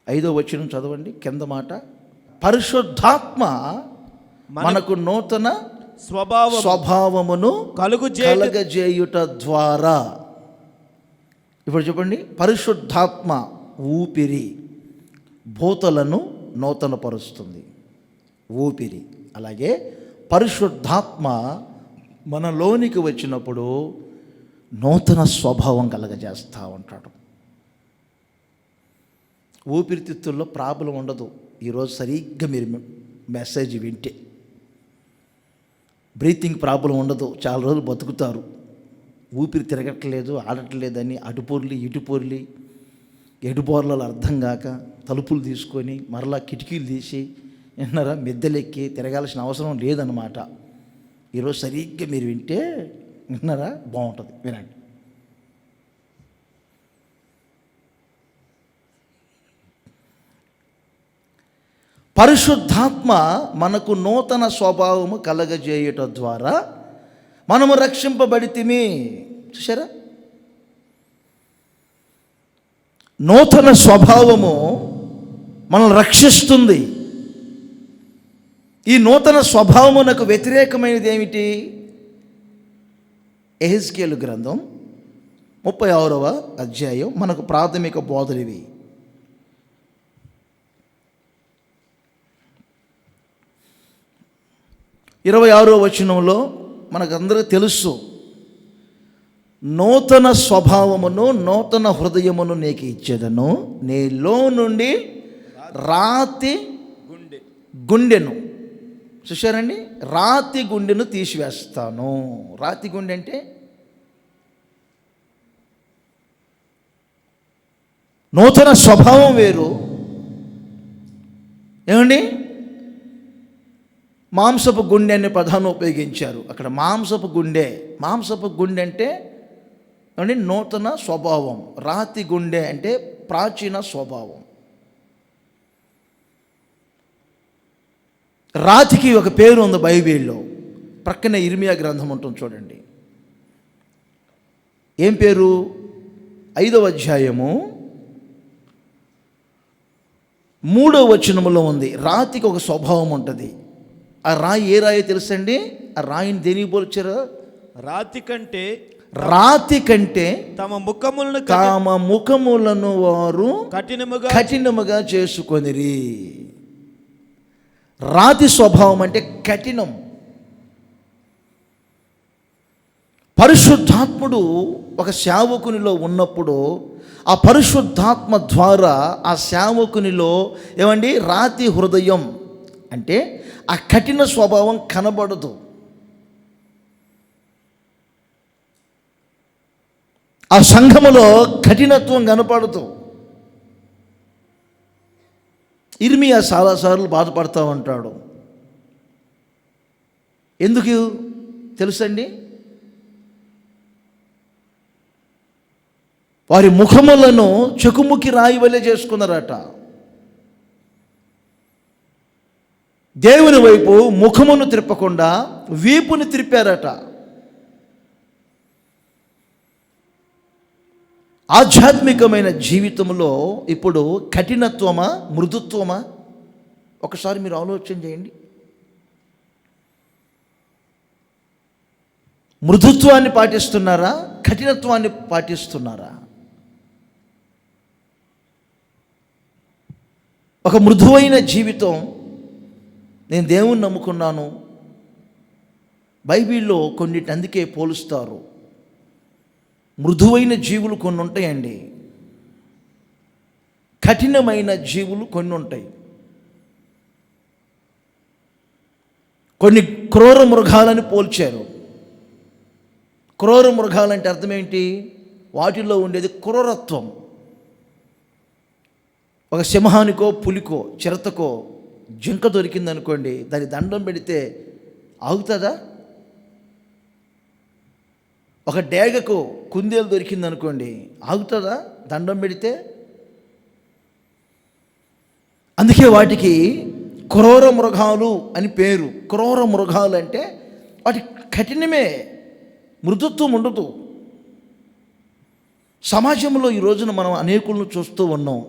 5వ వచనం చదవండి, కింద మాట, పరిశుద్ధాత్మ మనకు నూతన స్వభావమును కలుగజేయుట ద్వారా. ఇప్పుడు చెప్పండి, పరిశుద్ధాత్మ ఊపిరి భూతలను నూతనపరుస్తుంది. ఊపిరి. అలాగే పరిశుద్ధాత్మ మనలోనికి వచ్చినప్పుడు నూతన స్వభావం కలగజేస్తూ ఉంటాడు. ఊపిరితిత్తుల్లో ప్రాబ్లం ఉండదు. ఈరోజు సరిగ్గా మీరు మెసేజ్ వింటే బ్రీతింగ్ ప్రాబ్లం ఉండదు. చాలా రోజులు బతుకుతారు. ఊపిరి తిరగట్లేదు, ఆడట్లేదని అటుపొర్లి ఇటుపొర్లి ఎటుపోర్లలో అర్థం కాక తలుపులు తీసుకొని మరలా కిటికీలు తీసి విన్నారా మిద్దెలెక్కి తిరగాల్సిన అవసరం లేదన్నమాట. ఈరోజు సరిగ్గా మీరు వింటే విన్నారా బాగుంటుంది. వినండి. పరిశుద్ధాత్మ మనకు నూతన స్వభావము కలగజేయుట ద్వారా మనము రక్షింపబడితిమి. చూసారా, నూతన స్వభావము మనల్ని రక్షిస్తుంది. ఈ నూతన స్వభావమునకు వ్యతిరేకమైనది ఏమిటి? యెహెజ్కేలు గ్రంథం 36వ అధ్యాయం మనకు ప్రాథమిక బోధలు ఇవి. 26వ వచనంలో మనకందరికీ తెలుసు, నూతన స్వభావమును నూతన హృదయమును నీకు ఇచ్చేదను, నీలో నుండి రాతి గుండెను. చూశారండి, రాతి గుండెను తీసివేస్తాను. రాతి గుండె అంటే నూతన స్వభావం వేరు. ఏమండి, మాంసపు గుండె అనే పదాన్ని ఉపయోగించారు అక్కడ. మాంసపు గుండె అంటే ఏమండి నూతన స్వభావం. రాతి గుండె అంటే ప్రాచీన స్వభావం. రాతికి ఒక పేరు ఉంది బైబిల్లో. ప్రక్కనే ఇర్మియా గ్రంథం ఉంటుంది చూడండి. ఏం పేరు? 5వ అధ్యాయము 3వ వచనములో ఉంది. రాతికి ఒక స్వభావం ఉంటుంది. ఆ రాయి ఏ రాయో తెలుసండి? ఆ రాయిని దేనికి పోల్చారు? రాతి కంటే తమ ముఖములను వారు కఠినముగా చేసుకొనిరి. రాతి స్వభావం అంటే కఠినం. పరిశుద్ధాత్ముడు ఒక సేవకునిలో ఉన్నప్పుడు ఆ పరిశుద్ధాత్మ ద్వారా ఆ సేవకునిలో ఏమండి రాతి హృదయం అంటే ఆ కఠిన స్వభావం కనబడదు. ఆ సంఘములో కఠినత్వం కనపడదు. ఇర్మియా చాలాసార్లు బాధపడతా ఉంటాడు. ఎందుకు తెలుసండి? వారి ముఖములను చెకుముకి రాయి వలె చేసుకున్నారట. దేవుని వైపు ముఖమును త్రిప్పకుండా వీపుని త్రిప్పారట. ఆధ్యాత్మికమైన జీవితంలో ఇప్పుడు కఠినత్వమా మృదుత్వమా? ఒకసారి మీరు ఆలోచన చేయండి. మృదుత్వాన్ని పాటిస్తున్నారా, కఠినత్వాన్ని పాటిస్తున్నారా? ఒక మృదువైన జీవితం, నేను దేవుణ్ణి నమ్ముకున్నాను, బైబిల్లో కొన్నిటి అందుకే పోలుస్తారు. మృదువైన జీవులు కొన్ని ఉంటాయండి, కఠినమైన జీవులు కొన్ని ఉంటాయి. కొన్ని క్రూర మృగాలని పోల్చారు. క్రూర మృగాలంటే అర్థం ఏంటి? వాటిల్లో ఉండేది క్రూరత్వం. ఒక సింహానికో పులికో చిరతకో జింక దొరికిందనుకోండి, దాని దండం పెడితే ఆగుతుందా? ఒక డేగకు కుందేలు దొరికిందనుకోండి, ఆగుతుందా దండం పెడితే? అందుకే వాటికి క్రూర మృగాలు అని పేరు. క్రూర మృగాలు అంటే వాటి కఠినమే, మృదుత్వం ఉండదు. సమాజంలో ఈ రోజున మనం అనేకులను చూస్తూ ఉన్నాం.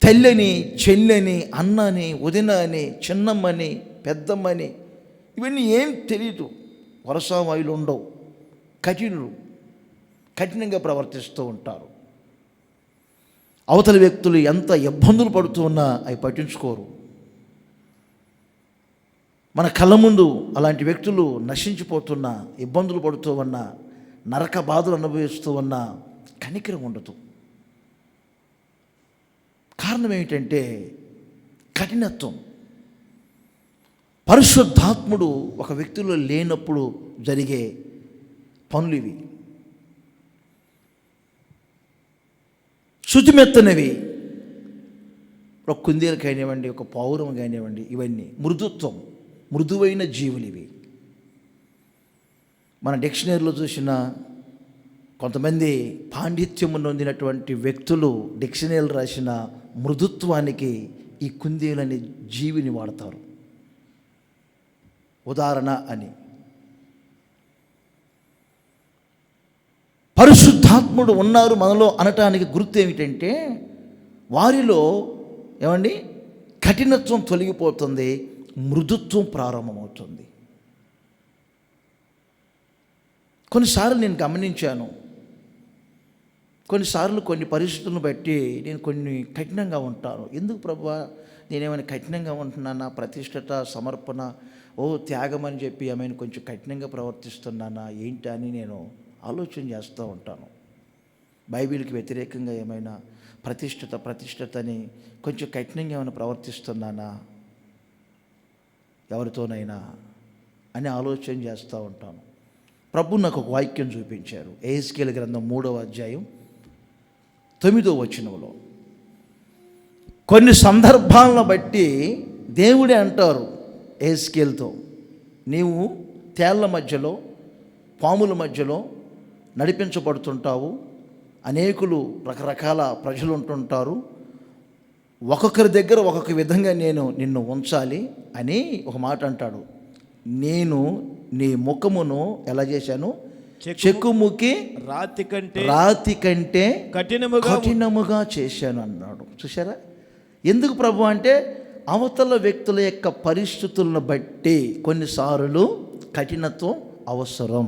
తల్లని, చెల్లని, అన్నని, వదిన అని, చిన్నమ్మని, పెద్దమ్మని, ఇవన్నీ ఏం తెలియదు. వరసావాయులు ఉండవు. కఠినంగా ప్రవర్తిస్తూ ఉంటారు. అవతల వ్యక్తులు ఎంత ఇబ్బందులు పడుతూ ఉన్నా అవి పట్టించుకోరు. మన కళ్ళ ముందు అలాంటి వ్యక్తులు నశించిపోతున్నా, ఇబ్బందులు పడుతూ ఉన్నా, నరక బాధలు అనుభవిస్తూ ఉన్నా కనికరం ఉండదు. కారణం ఏమిటంటే కఠినత్వం. పరిశుద్ధాత్ముడు ఒక వ్యక్తిలో లేనప్పుడు జరిగే పనులు ఇవి. శుచిమెత్తనవి, ఒక కుందేలు కానివ్వండి, ఒక పావురం కానివ్వండి, ఇవన్నీ మృదుత్వం, మృదువైన జీవులు ఇవి. మన డిక్షనరీలో చూసిన కొంతమంది పాండిత్యం నొందినటువంటి వ్యక్తులు డిక్షనరీలు రాసిన మృదుత్వానికి ఈ కుందేలు అనే జీవిని వాడతారు, ఉదాహరణ అని. పరిశుద్ధాత్ముడు ఉన్నారు మనలో అనటానికి గుర్తు ఏమిటంటే వారిలో ఏమండి కఠినత్వం తొలగిపోతుంది, మృదుత్వం ప్రారంభమవుతుంది. కొన్నిసార్లు నేను గమనించాను, కొన్నిసార్లు కొన్ని పరిస్థితులను బట్టి నేను కొన్ని కఠినంగా ఉంటాను. ఎందుకు ప్రభువా, నేనేమైనా కఠినంగా ఉంటున్నానా? ప్రతిష్టత, సమర్పణ, త్యాగం అని చెప్పి ఏమైనా కొంచెం కఠినంగా ప్రవర్తిస్తున్నానా ఏంటి అని నేను ఆలోచన చేస్తూ ఉంటాను. బైబిల్కి వ్యతిరేకంగా ఏమైనా ప్రతిష్టత అని కొంచెం కఠినంగా ఏమైనా ప్రవర్తిస్తున్నానా ఎవరితోనైనా అని ఆలోచన చేస్తూ ఉంటాను. ప్రభు నాకు ఒక వాక్యం చూపించారు. యెహెజ్కేలు గ్రంథం 3వ అధ్యాయం 9వ వచనంలో కొన్ని సందర్భాలను బట్టి దేవుడే అంటారు యెహెజ్కేలుతో, నీవు తేళ్ల మధ్యలో, పాముల మధ్యలో నడిపించబడుతుంటావు, అనేకులు రకరకాల ప్రజలు ఉంటుంటారు, ఒక్కొక్కరి దగ్గర ఒక్కొక్క విధంగా నేను నిన్ను ఉంచాలి అని ఒక మాట అంటాడు. నేను నీ ముఖమును ఎలా చేశాను? చెక్కుముకి రాతి కంటే కఠినముగా చేశాను అన్నాడు. చూసారా? ఎందుకు ప్రభు అంటే అవతల వ్యక్తుల యొక్క పరిస్థితులను బట్టి కొన్నిసార్లు కఠినత్వం అవసరం.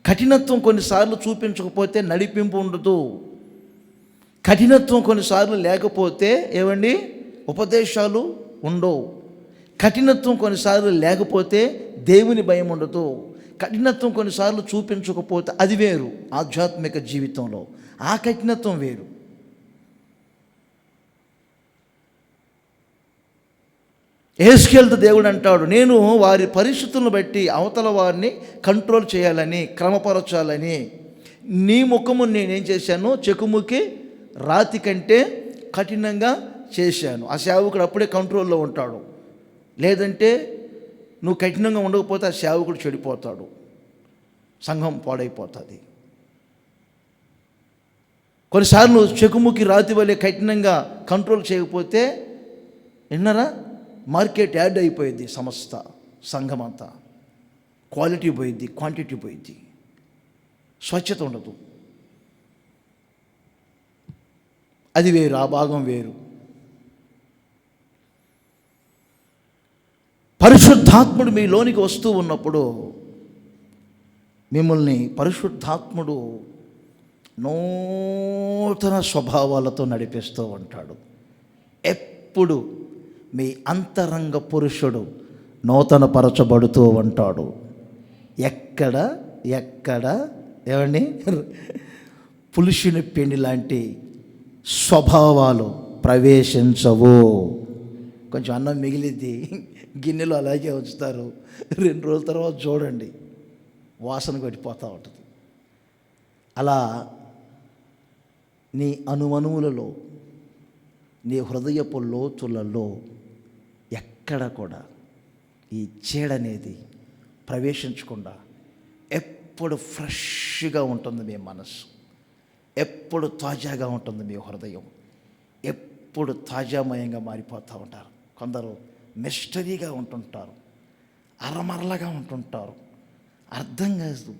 కఠినత్వం కొన్నిసార్లు చూపించకపోతే నడిపింపు ఉండదు. కఠినత్వం కొన్నిసార్లు లేకపోతే ఏమండి ఉపదేశాలు ఉండవు. కఠినత్వం కొన్నిసార్లు లేకపోతే దేవుని భయం ఉండదు. కఠినత్వం కొన్నిసార్లు చూపించకపోతే అది వేరు. ఆధ్యాత్మిక జీవితంలో ఆ కఠినత్వం వేరు. యెహెజ్కేలుతో దేవుడు అంటాడు, నేను వారి పరిస్థితులను బట్టి అవతల వారిని కంట్రోల్ చేయాలని, క్రమపరచాలని నీ ముఖము నేనేం చేశాను? చెకుముకి రాతి కంటే కఠినంగా చేశాను. ఆ సేవకుడు అప్పుడే కంట్రోల్లో ఉంటాడు. లేదంటే నువ్వు కఠినంగా ఉండకపోతే ఆ సేవకుడు చెడిపోతాడు, సంఘం పాడైపోతుంది. కొన్నిసార్లు చెకుముకి రాతి వలె కఠినంగా కంట్రోల్ చేయకపోతే విన్నారా, మార్కెట్ యాడ్ అయిపోయింది, సంస్థ సంఘం అంతా క్వాలిటీ పోయిద్ది, క్వాంటిటీ పోయిద్ది, స్వచ్ఛత ఉండదు. అది వేరు, ఆ భాగం వేరు. పరిశుద్ధాత్ముడు మీలోనికి వస్తూ ఉన్నప్పుడు మిమ్మల్ని పరిశుద్ధాత్ముడు నూతన స్వభావాలతో నడిపిస్తూ ఉంటాడు. ఎప్పుడు మీ అంతరంగ పురుషుడు నూతనపరచబడుతూ ఉంటాడు. ఎక్కడ ఏమండి పులుషుని పిండి లాంటి స్వభావాలు ప్రవేశించవు. కొంచెం అన్నం మిగిలిద్ది, గిన్నెలో అలాగే ఉంచుతారు. 2 రోజుల తర్వాత చూడండి, వాసన కొట్టిపోతూ ఉంటుంది. అలా నీ అనుమనువులలో, నీ హృదయపు లోతులలో ఎక్కడ కూడా ఈ చీడనేది ప్రవేశించకుండా ఎప్పుడు ఫ్రెష్గా ఉంటుంది మీ మనస్సు, ఎప్పుడు తాజాగా ఉంటుంది మీ హృదయం, ఎప్పుడు తాజామయంగా మారిపోతూ ఉంటారు. కొందరు మిస్టరీగా ఉంటుంటారు, అరమరలగా ఉంటుంటారు, అర్థం కాదు.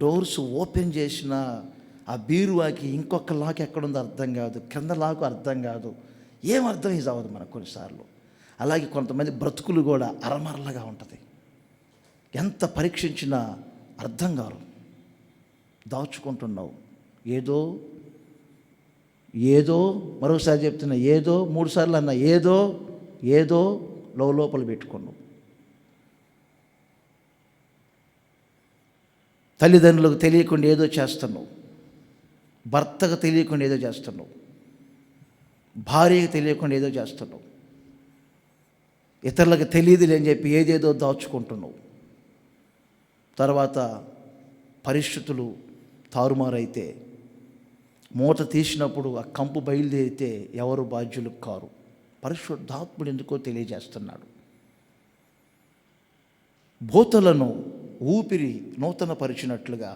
డోర్స్ ఓపెన్ చేసిన ఆ బీరువాకి ఇంకొక లాక్ ఎక్కడుందో అర్థం కాదు, కింద లాకు అర్థం కాదు, ఏం అర్థం అవ్వదు మనకు కొన్నిసార్లు. అలాగే కొంతమంది బ్రతుకులు కూడా అరమరలగా ఉంటుంది, ఎంత పరీక్షించినా అర్థం కాదు. దాచుకుంటున్నావు ఏదో మరోసారి చెప్తున్నా, ఏదో 3 సార్లు అన్నా, ఏదో లోపల పెట్టుకున్నావు. తల్లిదండ్రులకు తెలియకుండా ఏదో చేస్తున్నావు, భర్తకు తెలియకుండా ఏదో చేస్తున్నావు, భార్యకు తెలియకుండా ఏదో చేస్తున్నావు, ఇతరులకు తెలియదులే అని చెప్పి ఏదేదో దాచుకుంటున్నావు. తర్వాత పరిస్థితులు తారుమారైతే, మూత తీసినప్పుడు ఆ కంపు బయలుదేరితే ఎవరు బాధ్యులు కారు. పరిశుద్ధాత్ముడు ఎందుకో తెలియజేస్తున్నాడు. బోతలను ఊపిరి నూతనపరిచినట్లుగా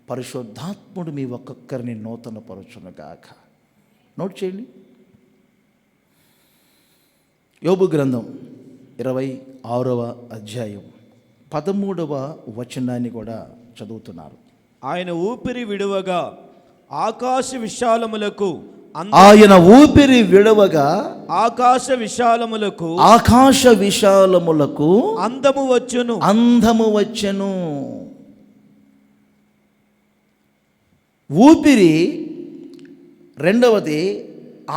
పరిశుద్ధాత్ముడు మీ ఒక్కొక్కరిని నూతనపరచునుగాక. నోట్ చేయండి. యోబు గ్రంథం 26వ అధ్యాయం 13వ వచనాన్ని కూడా చదువుతున్నారు.
ఆయన ఊపిరి విడువగా ఆకాశ విశాలములకు
ఆయన ఊపిరి విడవగా
ఆకాశ విశాలములకు అందము వచ్చెను. ఊపిరి రెండవది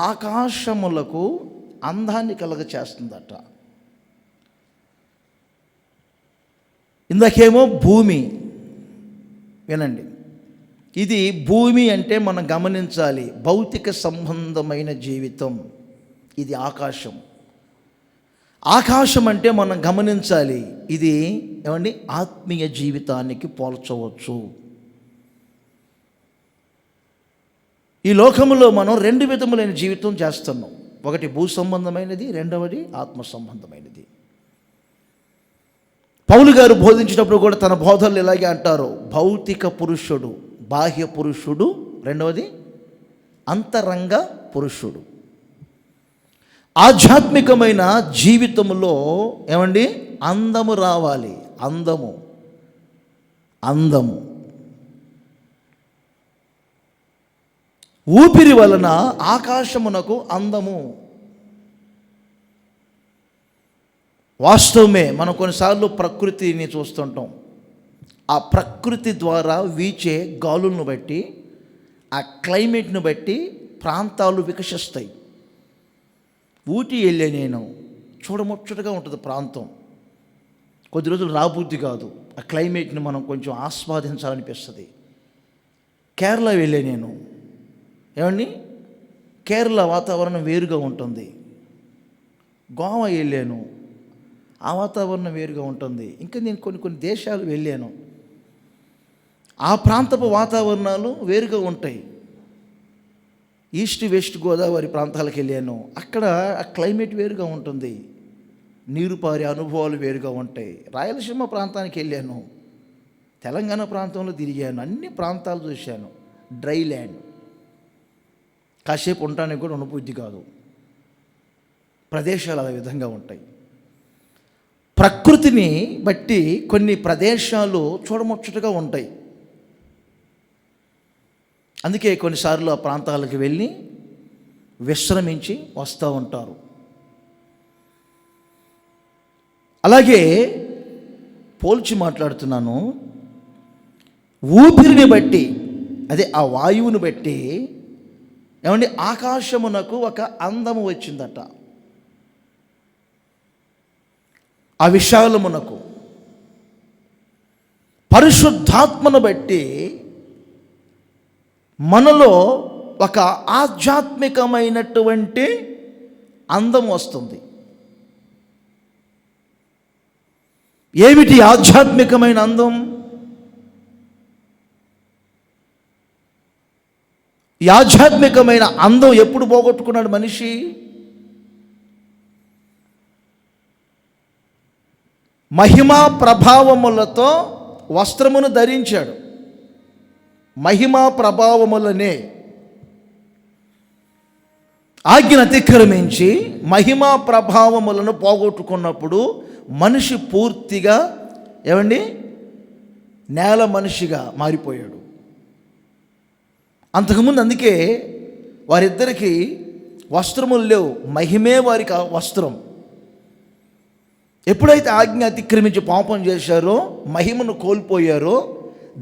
ఆకాశములకు అందాన్ని కలగ చేస్తుందట. ఇందాకేమో భూమి, వినండి, ఇది భూమి అంటే మనం గమనించాలి, భౌతిక సంబంధమైన జీవితం. ఇది ఆకాశం. ఆకాశం అంటే మనం గమనించాలి, ఇది ఏమండి ఆత్మీయ జీవితానికి పోల్చవచ్చు. ఈ లోకంలో మనం 2 విధములైన జీవితం చేస్తున్నాం. ఒకటి భూ సంబంధమైనది, రెండవది ఆత్మ సంబంధమైనది. పౌలు గారు బోధించినప్పుడు కూడా తన బోధనలు ఇలాగే అంటారు. భౌతిక పురుషుడు, బాహ్య పురుషుడు, రెండవది అంతరంగ పురుషుడు. ఆధ్యాత్మికమైన జీవితంలో ఏమండి అందము రావాలి. అందము ఊపిరి వలన ఆకాశమునకు అందము. వాస్తవమే. మనం కొన్నిసార్లు ప్రకృతిని చూస్తుంటాం. ఆ ప్రకృతి ద్వారా వీచే గాలులను బట్టి, ఆ క్లైమేట్ను బట్టి ప్రాంతాలు వికసిస్తాయి. ఊటీ వెళ్ళే నేను, చూడముచ్చటగా ఉంటుంది ప్రాంతం. కొద్ది రోజులు రాబుద్ది కాదు, ఆ క్లైమేట్ని మనం కొంచెం ఆస్వాదించాలనిపిస్తుంది. కేరళ వెళ్ళే నేను, ఏమండి కేరళ వాతావరణం వేరుగా ఉంటుంది. గోవా వెళ్ళాను, ఆ వాతావరణం వేరుగా ఉంటుంది. ఇంకా నేను కొన్ని దేశాలు వెళ్ళాను, ఆ ప్రాంతపు వాతావరణాలు వేరుగా ఉంటాయి. ఈస్ట్ వెస్ట్ గోదావరి ప్రాంతాలకు వెళ్ళాను, అక్కడ ఆ క్లైమేట్ వేరుగా ఉంటుంది, నీరు పారే అనుభవాలు వేరుగా ఉంటాయి. రాయలసీమ ప్రాంతానికి వెళ్ళాను, తెలంగాణ ప్రాంతంలో తిరిగాను, అన్ని ప్రాంతాలు చూశాను. డ్రై ల్యాండ్, కాసేపు ఉండటానికి కూడా ఉండబుద్ధి కాదు. ప్రదేశాలు ఆ విధంగా ఉంటాయి. ప్రకృతిని బట్టి కొన్ని ప్రదేశాలు చూడముచ్చటగా ఉంటాయి. అందుకే కొన్నిసార్లు ఆ ప్రాంతాలకు వెళ్ళి విశ్రమించి వస్తూ ఉంటారు. అలాగే పోల్చి మాట్లాడుతున్నాను, ఊపిరిని బట్టి, అదే ఆ వాయువుని బట్టి ఏమండి ఆకాశమునకు ఒక అందము వచ్చిందట. ఆ విశాలమునకు పరిశుద్ధాత్మను బట్టి మనలో ఒక ఆధ్యాత్మికమైనటువంటి అందం వస్తుంది. ఏమిటి ఆధ్యాత్మికమైన అందం? ఈ ఆధ్యాత్మికమైన అందం ఎప్పుడు పోగొట్టుకున్నాడు మనిషి? మహిమా ప్రభావములతో వస్త్రమును ధరించాడు. మహిమా ప్రభావములనే ఆజ్ఞను అతిక్రమించి మహిమా ప్రభావములను పోగొట్టుకున్నప్పుడు మనిషి పూర్తిగా ఏమండి నేల మనిషిగా మారిపోయాడు. అంతకుముందు అందుకే వారిద్దరికి వస్త్రములు లేవు, మహిమే వారికి ఆ వస్త్రం. ఎప్పుడైతే ఆజ్ఞ అతిక్రమించి పాపం చేశారో, మహిమను కోల్పోయారో,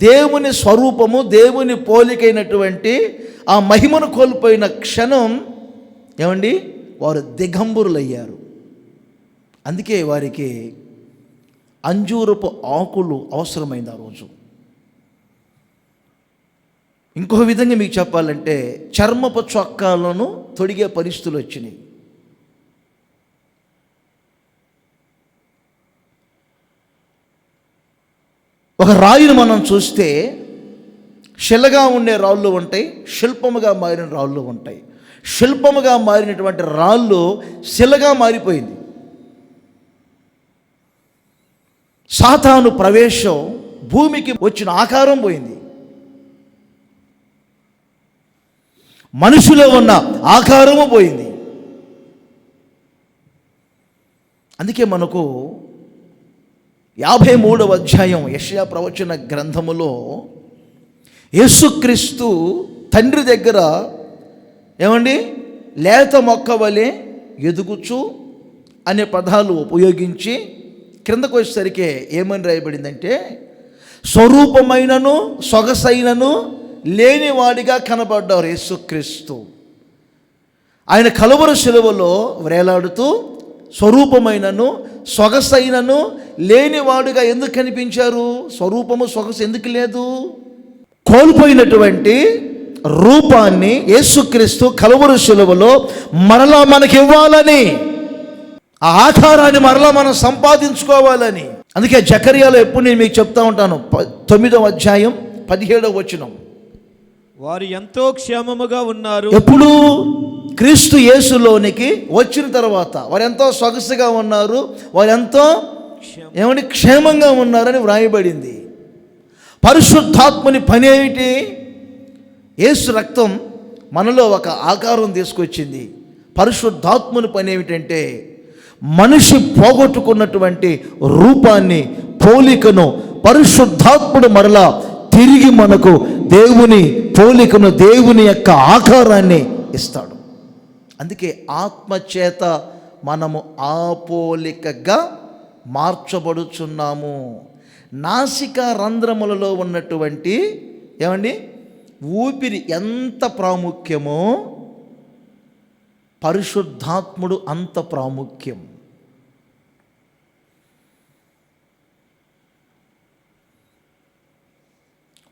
దేవుని స్వరూపము దేవుని పోలికైనటువంటి ఆ మహిమను కోల్పోయిన క్షణం ఏమండి వారు దిగంబరులయ్యారు. అందుకే వారికి అంజూరపు ఆకులు అవసరమైంది ఆ రోజు. ఇంకొక విధంగా మీకు చెప్పాలంటే చర్మపు చొక్కాలను తొడిగే పరిస్థితులు వచ్చినాయి. ఒక రాయిని మనం చూస్తే శిలగా ఉండే రాళ్ళు ఉంటాయి, శిల్పముగా మారిన రాళ్ళు ఉంటాయి. శిల్పముగా మారినటువంటి రాళ్ళు శిలగా మారిపోయింది. సాతాను ప్రవేశం భూమికి వచ్చిన ఆకారం పోయింది. మనుషులో ఉన్న ఆకారము పోయింది. అందుకే మనకు 53వ అధ్యాయం యెషయా ప్రవచన గ్రంథములో యేసుక్రీస్తు తండ్రి దగ్గర ఏమండి లేత మొక్క వలె ఎదుగుచు అనే పదాలు ఉపయోగించి క్రిందకు వచ్చేసరికి ఏమని రాయబడిందంటే, స్వరూపమైనను సొగసైనను లేనివాడిగా కనబడ్డారు యేసుక్రీస్తు. ఆయన కలువరి శిలువలో వేలాడుతూ స్వరూపమైనను సొగసైనను లేనివాడుగా ఎందుకు కనిపించారు? స్వరూపము సొగసు ఎందుకు లేదు? కోల్పోయినటువంటి రూపాన్ని యేసుక్రీస్తు కలువరి శిలువలో మరలా మనకి ఇవ్వాలని, ఆ ఆకారాన్ని మరలా మనం సంపాదించుకోవాలని. అందుకే జకర్యాలో ఎప్పుడు నేను మీకు చెప్తా ఉంటాను, 9వ అధ్యాయం 17వ వచనం,
వారు ఎంతో క్షేమముగా ఉన్నారు.
ఎప్పుడు? క్రీస్తు యేసులోనికి వచ్చిన తర్వాత వారు ఎంతో సొగసుగా ఉన్నారు, వారు ఎంతో ఏమంటే క్షేమంగా ఉన్నారని వ్రాయబడింది. పరిశుద్ధాత్మని పని ఏమిటి? యేసు రక్తం మనలో ఒక ఆకారం తీసుకొచ్చింది. పరిశుద్ధాత్మని పని ఏమిటంటే మనిషి పోగొట్టుకున్నటువంటి రూపాన్ని, పోలికను పరిశుద్ధాత్ముడు మరలా తిరిగి మనకు దేవుని పోలికను, దేవుని యొక్క ఆకారాన్ని ఇస్తాడు. అందుకే ఆత్మచేత మనము ఆ పోలికగా మార్చబడుచున్నాము. నాసికా రంధ్రములలో ఉన్నటువంటి ఏమండి ఊపిరి ఎంత ప్రాముఖ్యమో పరిశుద్ధాత్ముడు అంత ప్రాముఖ్యం.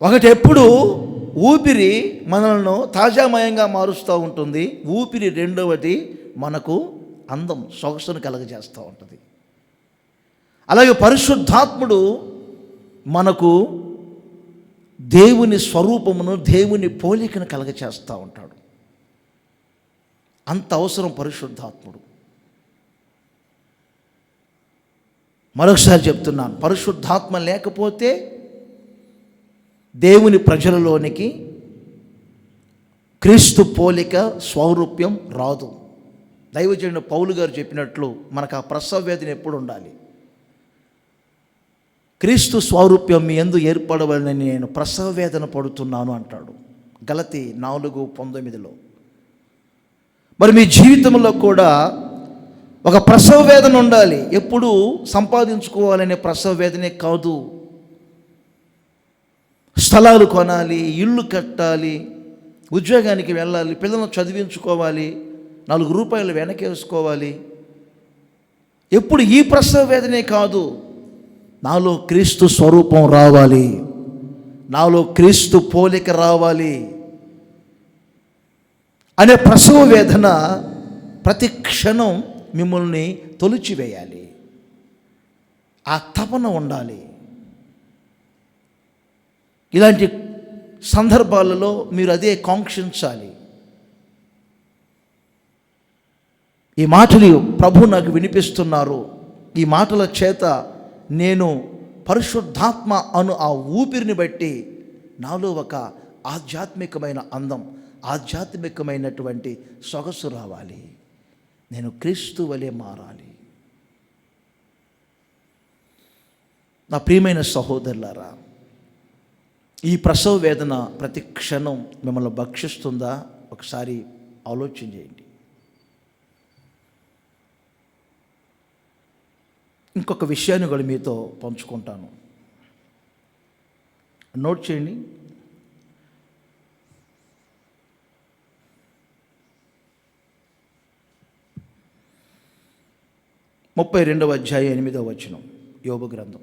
ఒకటి ఎప్పుడు ఊపిరి మనలను తాజామయంగా మారుస్తూ ఉంటుంది. ఊపిరి రెండవది మనకు అందం, సొగసును కలగజేస్తూ ఉంటుంది. అలాగే పరిశుద్ధాత్ముడు మనకు దేవుని స్వరూపమును, దేవుని పోలికను కలగచేస్తూ ఉంటాడు. అంత అవసరం పరిశుద్ధాత్ముడు. మరొకసారి చెప్తున్నాను, పరిశుద్ధాత్మ లేకపోతే దేవుని ప్రజలలోనికి క్రీస్తు పోలిక, స్వరూప్యం రాదు. దైవజనుడు పౌలు గారు చెప్పినట్లు మనకు ఆ ప్రసవ వేదన ఎప్పుడు ఉండాలి? క్రీస్తు స్వరూప్యం మీ యందు ఏర్పడవలని నేను ప్రసవ వేదన పడుతున్నాను అంటాడు. గలతీ 4:19. మరి మీ జీవితంలో కూడా ఒక ప్రసవ వేదన ఉండాలి. ఎప్పుడు సంపాదించుకోవాలనే ప్రసవ వేదనే కాదు, స్థలాలు కొనాలి, ఇల్లు కట్టాలి, ఉద్యోగానికి వెళ్ళాలి, పిల్లలను చదివించుకోవాలి, 4 రూపాయలు వెనకేసుకోవాలి. ఎప్పుడు ఈ ప్రసవ వేదనే కాదు, నాలో క్రీస్తు స్వరూపం రావాలి, నాలో క్రీస్తు పోలిక రావాలి అనే ప్రసవ వేదన ప్రతి క్షణం మిమ్మల్ని తొలిచివేయాలి. ఆ తపన ఉండాలి. ఇలాంటి సందర్భాలలో మీరు అదే కాంక్షించాలి. ఈ మాటలు ప్రభు నాకు వినిపిస్తున్నారు. ఈ మాటల చేత నేను పరిశుద్ధాత్మ అను ఆ ఊపిరిని బట్టి నాలో ఒక ఆధ్యాత్మికమైన అందం, ఆధ్యాత్మికమైనటువంటి సొగసు రావాలి. నేను క్రీస్తు వలె మారాలి. నా ప్రియమైన సహోదరులారా, ఈ ప్రసవ వేదన ప్రతి క్షణం మిమ్మల్ని భక్షిస్తుందా? ఒకసారి ఆలోచన చేయండి. ఇంకొక విషయాన్ని కూడా మీతో పంచుకుంటాను, నోట్ చేయండి. ముప్పై 32వ అధ్యాయం 8వ వచనం, యోబు గ్రంథం.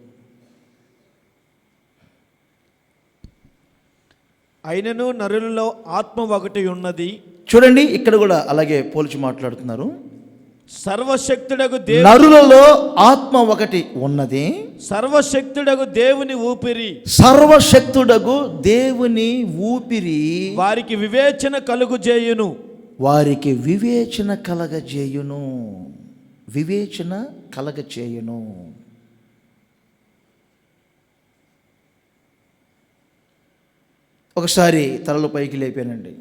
అయినను నరులలో ఆత్మ ఒకటి ఉన్నది.
చూడండి, ఇక్కడ కూడా అలాగే పోల్చి మాట్లాడుతున్నారు.
సర్వశక్తుడగు
నరులలో ఆత్మ ఒకటి ఉన్నది,
సర్వశక్తుడగు దేవుని ఊపిరి,
సర్వశక్తుడగు దేవుని ఊపిరి
వారికి వివేచన కలుగుజేయును,
వారికి వివేచన కలగజేయును, వివేచన కలగచేయును. ఒకసారి తలలు పైకి లేపానండి.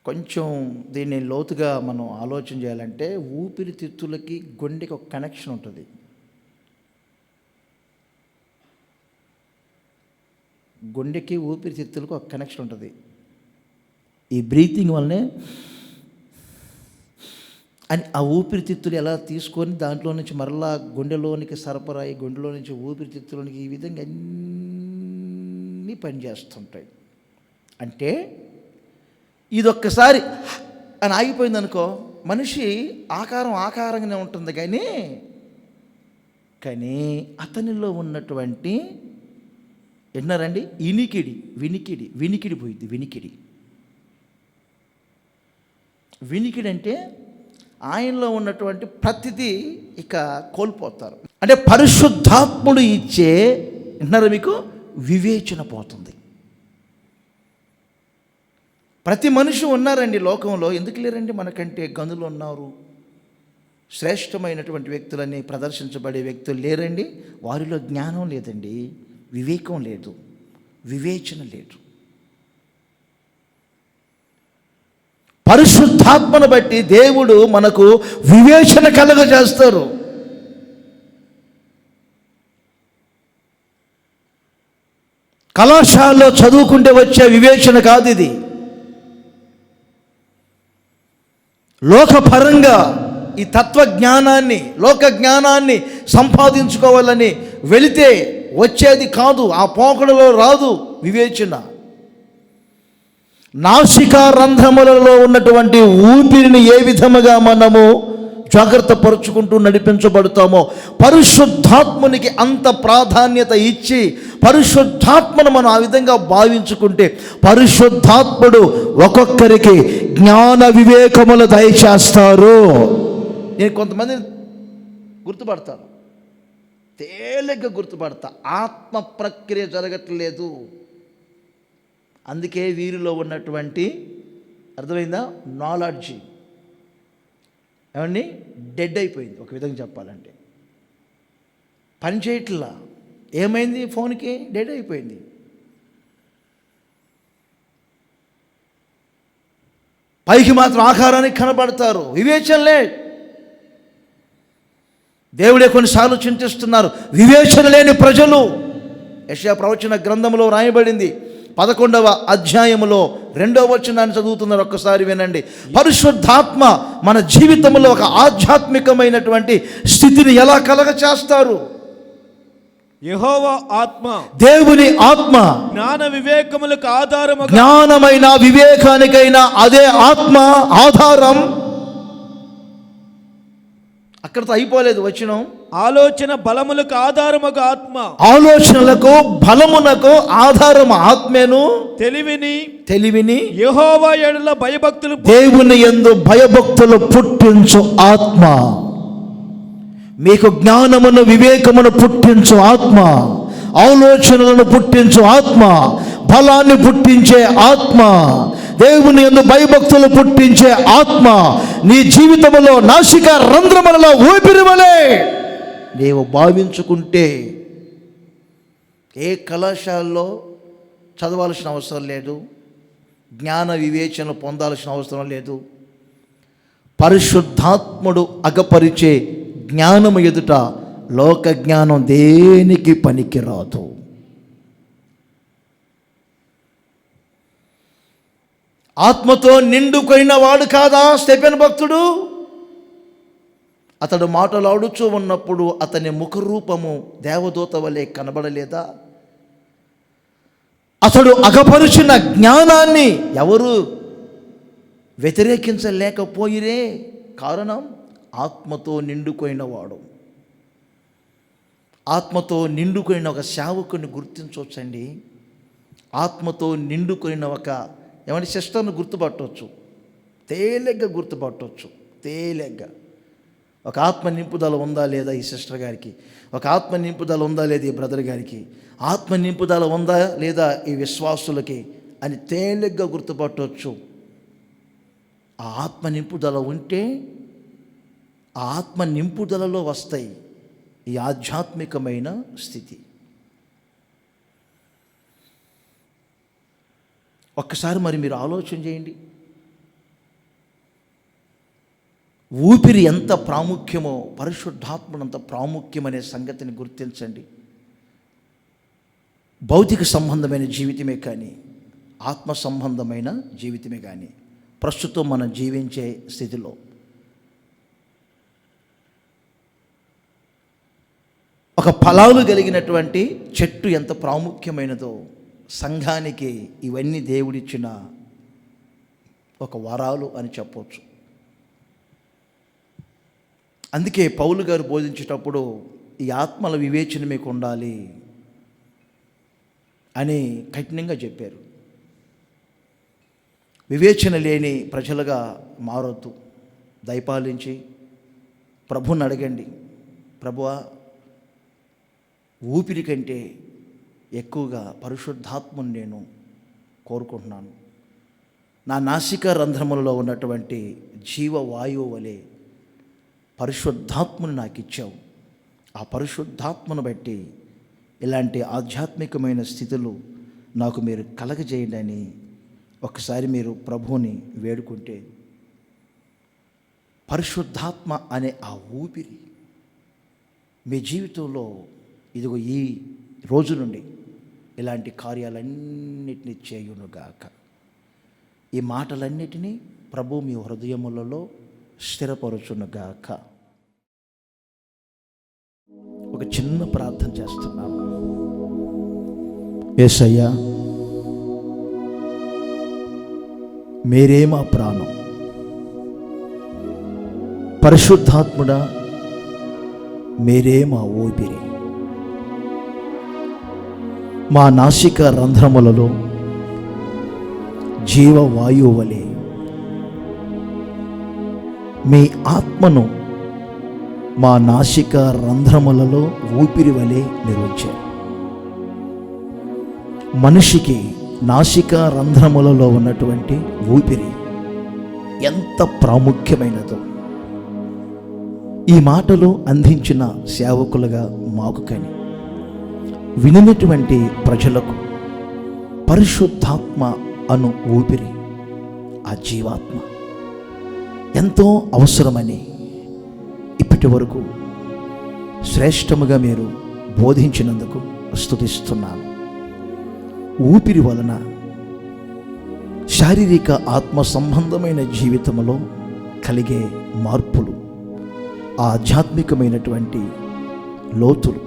కొంచెం దీన్ని లోతుగా మనం ఆలోచన చేయాలంటే ఊపిరితిత్తులకి గుండెకి ఒక కనెక్షన్ ఉంటుంది. గుండెకి ఊపిరితిత్తులకు ఒక కనెక్షన్ ఉంటుంది. ఈ బ్రీతింగ్ వల్లనే అని ఆ ఊపిరితిత్తులు ఎలా తీసుకొని దాంట్లో నుంచి మరలా గుండెలోనికి సరఫరా, గుండెలో నుంచి ఊపిరితిత్తులోనికి, ఈ విధంగా అన్నీ పనిచేస్తుంటాయి. అంటే ఇదొక్కసారి అని ఆగిపోయింది అనుకో, మనిషి ఆకారంగానే ఉంటుంది, కానీ అతనిలో ఉన్నటువంటి విన్నారండి వినికిడి పోయింది. వినికిడి అంటే ఆయనలో ఉన్నటువంటి ప్రతిదీ ఇక కోల్పోతారు. అంటే పరిశుద్ధాత్ముడు ఇచ్చే, విన్నారా మీకు, వివేచన పోతుంది. ప్రతి మనిషి ఉన్నారండి లోకంలో, ఎందుకు లేరండి? మనకంటే గనులు ఉన్నారు, శ్రేష్టమైనటువంటి వ్యక్తులని ప్రదర్శించబడే వ్యక్తులు లేరండి. వారిలో జ్ఞానం లేదండి, వివేకం లేదు, వివేచన లేదు. పరిశుద్ధాత్మను బట్టి దేవుడు మనకు వివేచన కలుగజేస్తారు. కళాశాలలో చదువుకుంటే వచ్చే వివేచన కాదు ఇది. లోకపరంగా ఈ తత్వజ్ఞానాన్ని, లోక జ్ఞానాన్ని సంపాదించుకోవాలని వెళితే వచ్చేది కాదు, ఆ పోకడలో రాదు వివేచన. నాసికా రంధ్రములలో ఉన్నటువంటి ఊపిరిని ఏ విధముగా మనము జాగ్రత్త పరుచుకుంటూ నడిపించబడతామో, పరిశుద్ధాత్మునికి అంత ప్రాధాన్యత ఇచ్చి పరిశుద్ధాత్మను మనం ఆ విధంగా భావించుకుంటే పరిశుద్ధాత్ముడు ఒక్కొక్కరికి జ్ఞాన వివేకములు దయచేస్తారు. నేను కొంతమంది గుర్తుపడతాను, తేలిగ్గా గుర్తుపడతా, ఆత్మ ప్రక్రియ జరగట్లేదు. అందుకే వీరిలో ఉన్నటువంటి, అర్థమైందా, నాలెడ్జి ఏమండి డెడ్ అయిపోయింది. ఒక విధంగా చెప్పాలంటే పని చేయట్లా. ఏమైంది? ఫోన్కి డెడ్ అయిపోయింది. పైకి మాత్రం ఆకారానికి కనబడతారు, వివేచనలే. దేవుడే కొన్నిసార్లు చింతిస్తున్నారు, వివేచన లేని ప్రజలు. యెషయా ప్రవచన గ్రంథంలో రాయబడింది, 11వ అధ్యాయములో 2వ వచనాన్ని చదువుతున్నారు, ఒక్కసారి వినండి. పరిశుద్ధాత్మ మన జీవితంలో ఒక ఆధ్యాత్మికమైనటువంటి స్థితిని ఎలా కలగచేస్తారు?
యెహోవా ఆత్మ,
దేవుని ఆత్మ,
జ్ఞాన వివేకములకు ఆధారము,
జ్ఞానమైన వివేకానికైనా అదే ఆత్మ ఆధారం. అక్కడితో అయిపోలేదు వచనం.
ఆలోచన బలములకు ఆధారముగా ఆత్మ,
ఆలోచనలకు బలమునకు ఆధారం ఆత్మేను. తెలివిని
యెహోవా యెడల భయభక్తులు,
దేవుని యందు భయభక్తులు పుట్టించు ఆత్మ. మీకు జ్ఞానమును వివేకమును పుట్టించు ఆత్మ, ఆలోచనలను పుట్టించు ఆత్మ, బలాన్ని పుట్టించే ఆత్మ, దేవుని యందు భయభక్తులు పుట్టించే ఆత్మ నీ జీవితంలో నాసిక రంధ్రములలో ఊపిరి వలె నీవు భావించుకుంటే ఏ కళాశాలలో చదవాల్సిన అవసరం లేదు, జ్ఞాన వివేచనలు పొందాల్సిన అవసరం లేదు. పరిశుద్ధాత్ముడు అగపరిచే జ్ఞానము ఎదుట లోక జ్ఞానం దేనికి పనికిరాదు. ఆత్మతో నిండుకొనిన వాడు కాదా స్టెఫెను భక్తుడు? అతడు మాటలాడుచూ ఉన్నప్పుడు అతని ముఖరూపము దేవదూత వలె కనబడలేదా? అతడు అగపరిచిన జ్ఞానాన్ని ఎవరు వ్యతిరేకించలేకపోయిరే. కారణం ఆత్మతో నిండుకొనినవాడు. ఆత్మతో నిండుకొనిన ఒక సేవకుని గుర్తించవచ్చండి. ఆత్మతో నిండుకొనిన ఒక ఏమంటే సిస్టర్ను గుర్తుపట్టవచ్చు, తేలిగ్గా గుర్తుపట్టవచ్చు. తేలిగ్గా ఒక ఆత్మ నింపుదల ఉందా లేదా ఈ సిస్టర్ గారికి, ఒక ఆత్మ నింపుదల ఉందా లేదా ఈ బ్రదర్ గారికి, ఆత్మ నింపుదల ఉందా లేదా ఈ విశ్వాసులకి అని తేలిగ్గా గుర్తుపట్టవచ్చు. ఆ ఆత్మ నింపుదల ఉంటే ఆ ఆత్మ నింపుదలలో వస్తాయి ఈ ఆధ్యాత్మికమైన స్థితి. ఒక్కసారి మరి మీరు ఆలోచన చేయండి. ఊపిరి ఎంత ప్రాముఖ్యమో పరిశుద్ధాత్మను అంత ప్రాముఖ్యమనే సంగతిని గుర్తించండి. భౌతిక సంబంధమైన జీవితమే కానీ ఆత్మ సంబంధమైన జీవితమే కానీ ప్రస్తుతం మనం జీవించే స్థితిలో ఒక ఫలాలు కలిగినటువంటి చెట్టు ఎంత ప్రాముఖ్యమైనదో సంఘానికి ఇవన్నీ దేవుడిచ్చిన ఒక వరాలు అని చెప్పవచ్చు. అందుకే పౌలు గారు బోధించేటప్పుడు ఈ ఆత్మల వివేచన మీకు ఉండాలి అని కఠినంగా చెప్పారు. వివేచన లేని ప్రజలుగా మారొద్దు. దయపాలించి ప్రభువుని అడగండి, ప్రభువా ఊపిరి కంటే ఎక్కువగా పరిశుద్ధాత్మను నేను కోరుకుంటున్నాను. నా నాసికా రంధ్రములలో ఉన్నటువంటి జీవవాయువు వలె పరిశుద్ధాత్మను నాకు ఇచ్చావు. ఆ పరిశుద్ధాత్మను బట్టి ఇలాంటి ఆధ్యాత్మికమైన స్థితులు నాకు మీరు కలగజేయండి అని ఒకసారి మీరు ప్రభువుని వేడుకుంటే పరిశుద్ధాత్మ అనే ఆ ఊపిరి మీ జీవితంలో ఇదిగో ఈ రోజు నుండి ఇలాంటి కార్యాలన్నిటినీ చేయునుగాక. ఈ మాటలన్నిటినీ ప్రభు మీ హృదయములలో స్థిరపరచునుగాక. ఒక చిన్న ప్రార్థన చేస్తున్నాము. యేసయ్యా, మీరే మా ప్రాణం. పరిశుద్ధాత్ముడా, మీరే మా ఊపిరి. మా నాసిక రంధ్రములలో జీవవాయువు వలె మీ ఆత్మను మా నాసిక రంధ్రములలో ఊపిరి వలె మీరు ఉంచారు. మనిషికి నాసిక రంధ్రములలో ఉన్నటువంటి ఊపిరి ఎంత ప్రాముఖ్యమైనదో ఈ మాటలు అందించిన సేవకులుగా మాకు కానీ వినినటువంటి ప్రజలకు పరిశుద్ధాత్మ అను ఊపిరి, ఆ జీవాత్మ ఎంతో అవసరమని ఇప్పటి వరకు శ్రేష్టముగా మీరు బోధించినందుకు స్తుతిస్తున్నాను. ఊపిరి వలన శారీరక ఆత్మ సంబంధమైన జీవితంలో కలిగే మార్పులు, ఆధ్యాత్మికమైనటువంటి లోతులు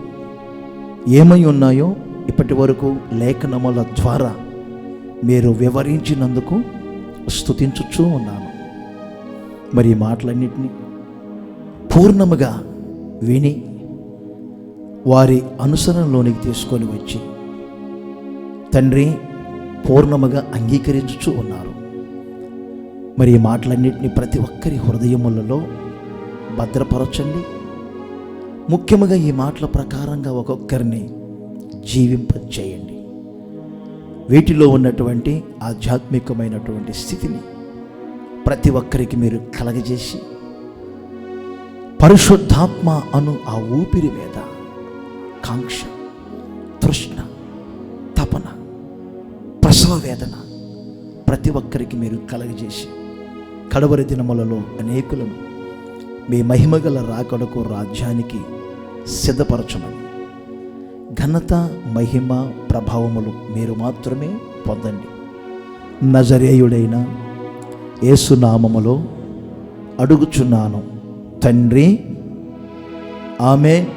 ఏమై ఉన్నాయో ఇప్పటి వరకు లేఖనముల ద్వారా మీరు వివరించినందుకు స్తుతించుచూ ఉన్నాను. మరి ఈ మాటలన్నిటినీ పూర్ణముగా విని వారి అనుసరణలోనికి తీసుకొని వచ్చి తండ్రి పూర్ణముగా అంగీకరించుచూ ఉన్నారు. మరి ఈ మాటలన్నిటినీ ప్రతి ఒక్కరి హృదయములలో భద్రపరచండి. ముఖ్యముగా ఈ మాటల ప్రకారంగా ఒక్కొక్కరిని జీవింపచేయండి. వీటిలో ఉన్నటువంటి ఆధ్యాత్మికమైనటువంటి స్థితిని ప్రతి ఒక్కరికి మీరు కలగజేసి పరిశుద్ధాత్మ అను ఆ ఊపిరి మీద కాంక్ష, తృష్ణ, తపన, ప్రసవ వేదన ప్రతి ఒక్కరికి మీరు కలగజేసి కడవరి దినములలో అనేకులను మీ మహిమగల రాకడకు రాజ్యానికి సిద్ధపరచమని, ఘనత, మహిమ, ప్రభావములు మీరు మాత్రమే పొందండి. నజరేయుడైన యేసునామములో అడుగుచున్నాను తండ్రి, ఆమేన్.